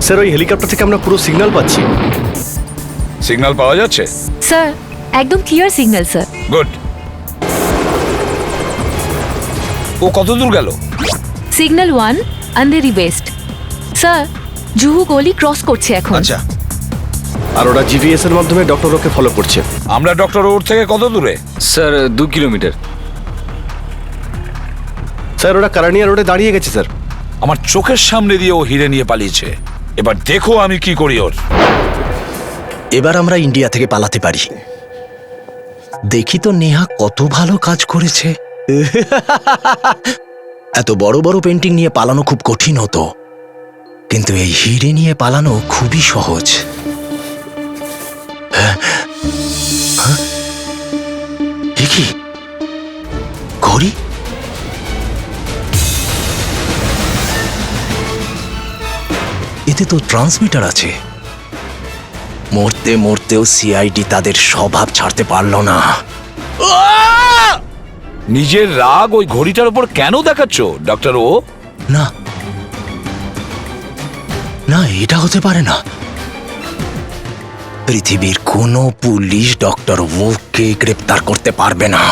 স্যার, ওই হেলিকপ্টার থেকে আমরা পুরো সিগন্যাল পাচ্ছি।
সিগন্যাল পাওয়া যাচ্ছে?
স্যার, একদম ক্লিয়ার সিগন্যাল স্যার।
গুড। ও কত দূর গেল?
Signal 1, Andheri West. Sir, Juhu গলি ক্রস করছে এখন।
আচ্ছা।
আর ওরা জিপিএস এর মাধ্যমে ডক্টর ওকে ফলো করছে।
আমরা ডক্টর ওর থেকে কত দূরে?
Sir, 2 kilometre.
স্যার, ওরা কারানিয়া রোডে দাঁড়িয়ে গেছে স্যার।
আমার চোখের সামনে দিয়ে ও হিরে নিয়ে পালিয়েছে। এবার দেখো আমি কি করি ওর।
এবার আমরা ইন্ডিয়া থেকে পালাতে পারি। দেখি তো নেহা কত ভালো কাজ করেছে। এত বড় বড় পেন্টিং নিয়ে পালানো খুব কঠিন হতো, কিন্তু এই হিরে নিয়ে পালানো খুবই সহজ। কি ঘড়ি? এতে তো ট্রান্সমিটার আছে। মরতে মরতেও সিআইডি তাদের স্বভাব ছাড়তে পারল না।
নিজের রাগ ওই ঘড়িটার উপর কেন দেখাচ্ছ ডক্টর ও?
না না, এটা হতে পারে না। পৃথিবীর কোনো পুলিশ ডক্টর ওকে গ্রেপ্তার করতে পারবে না।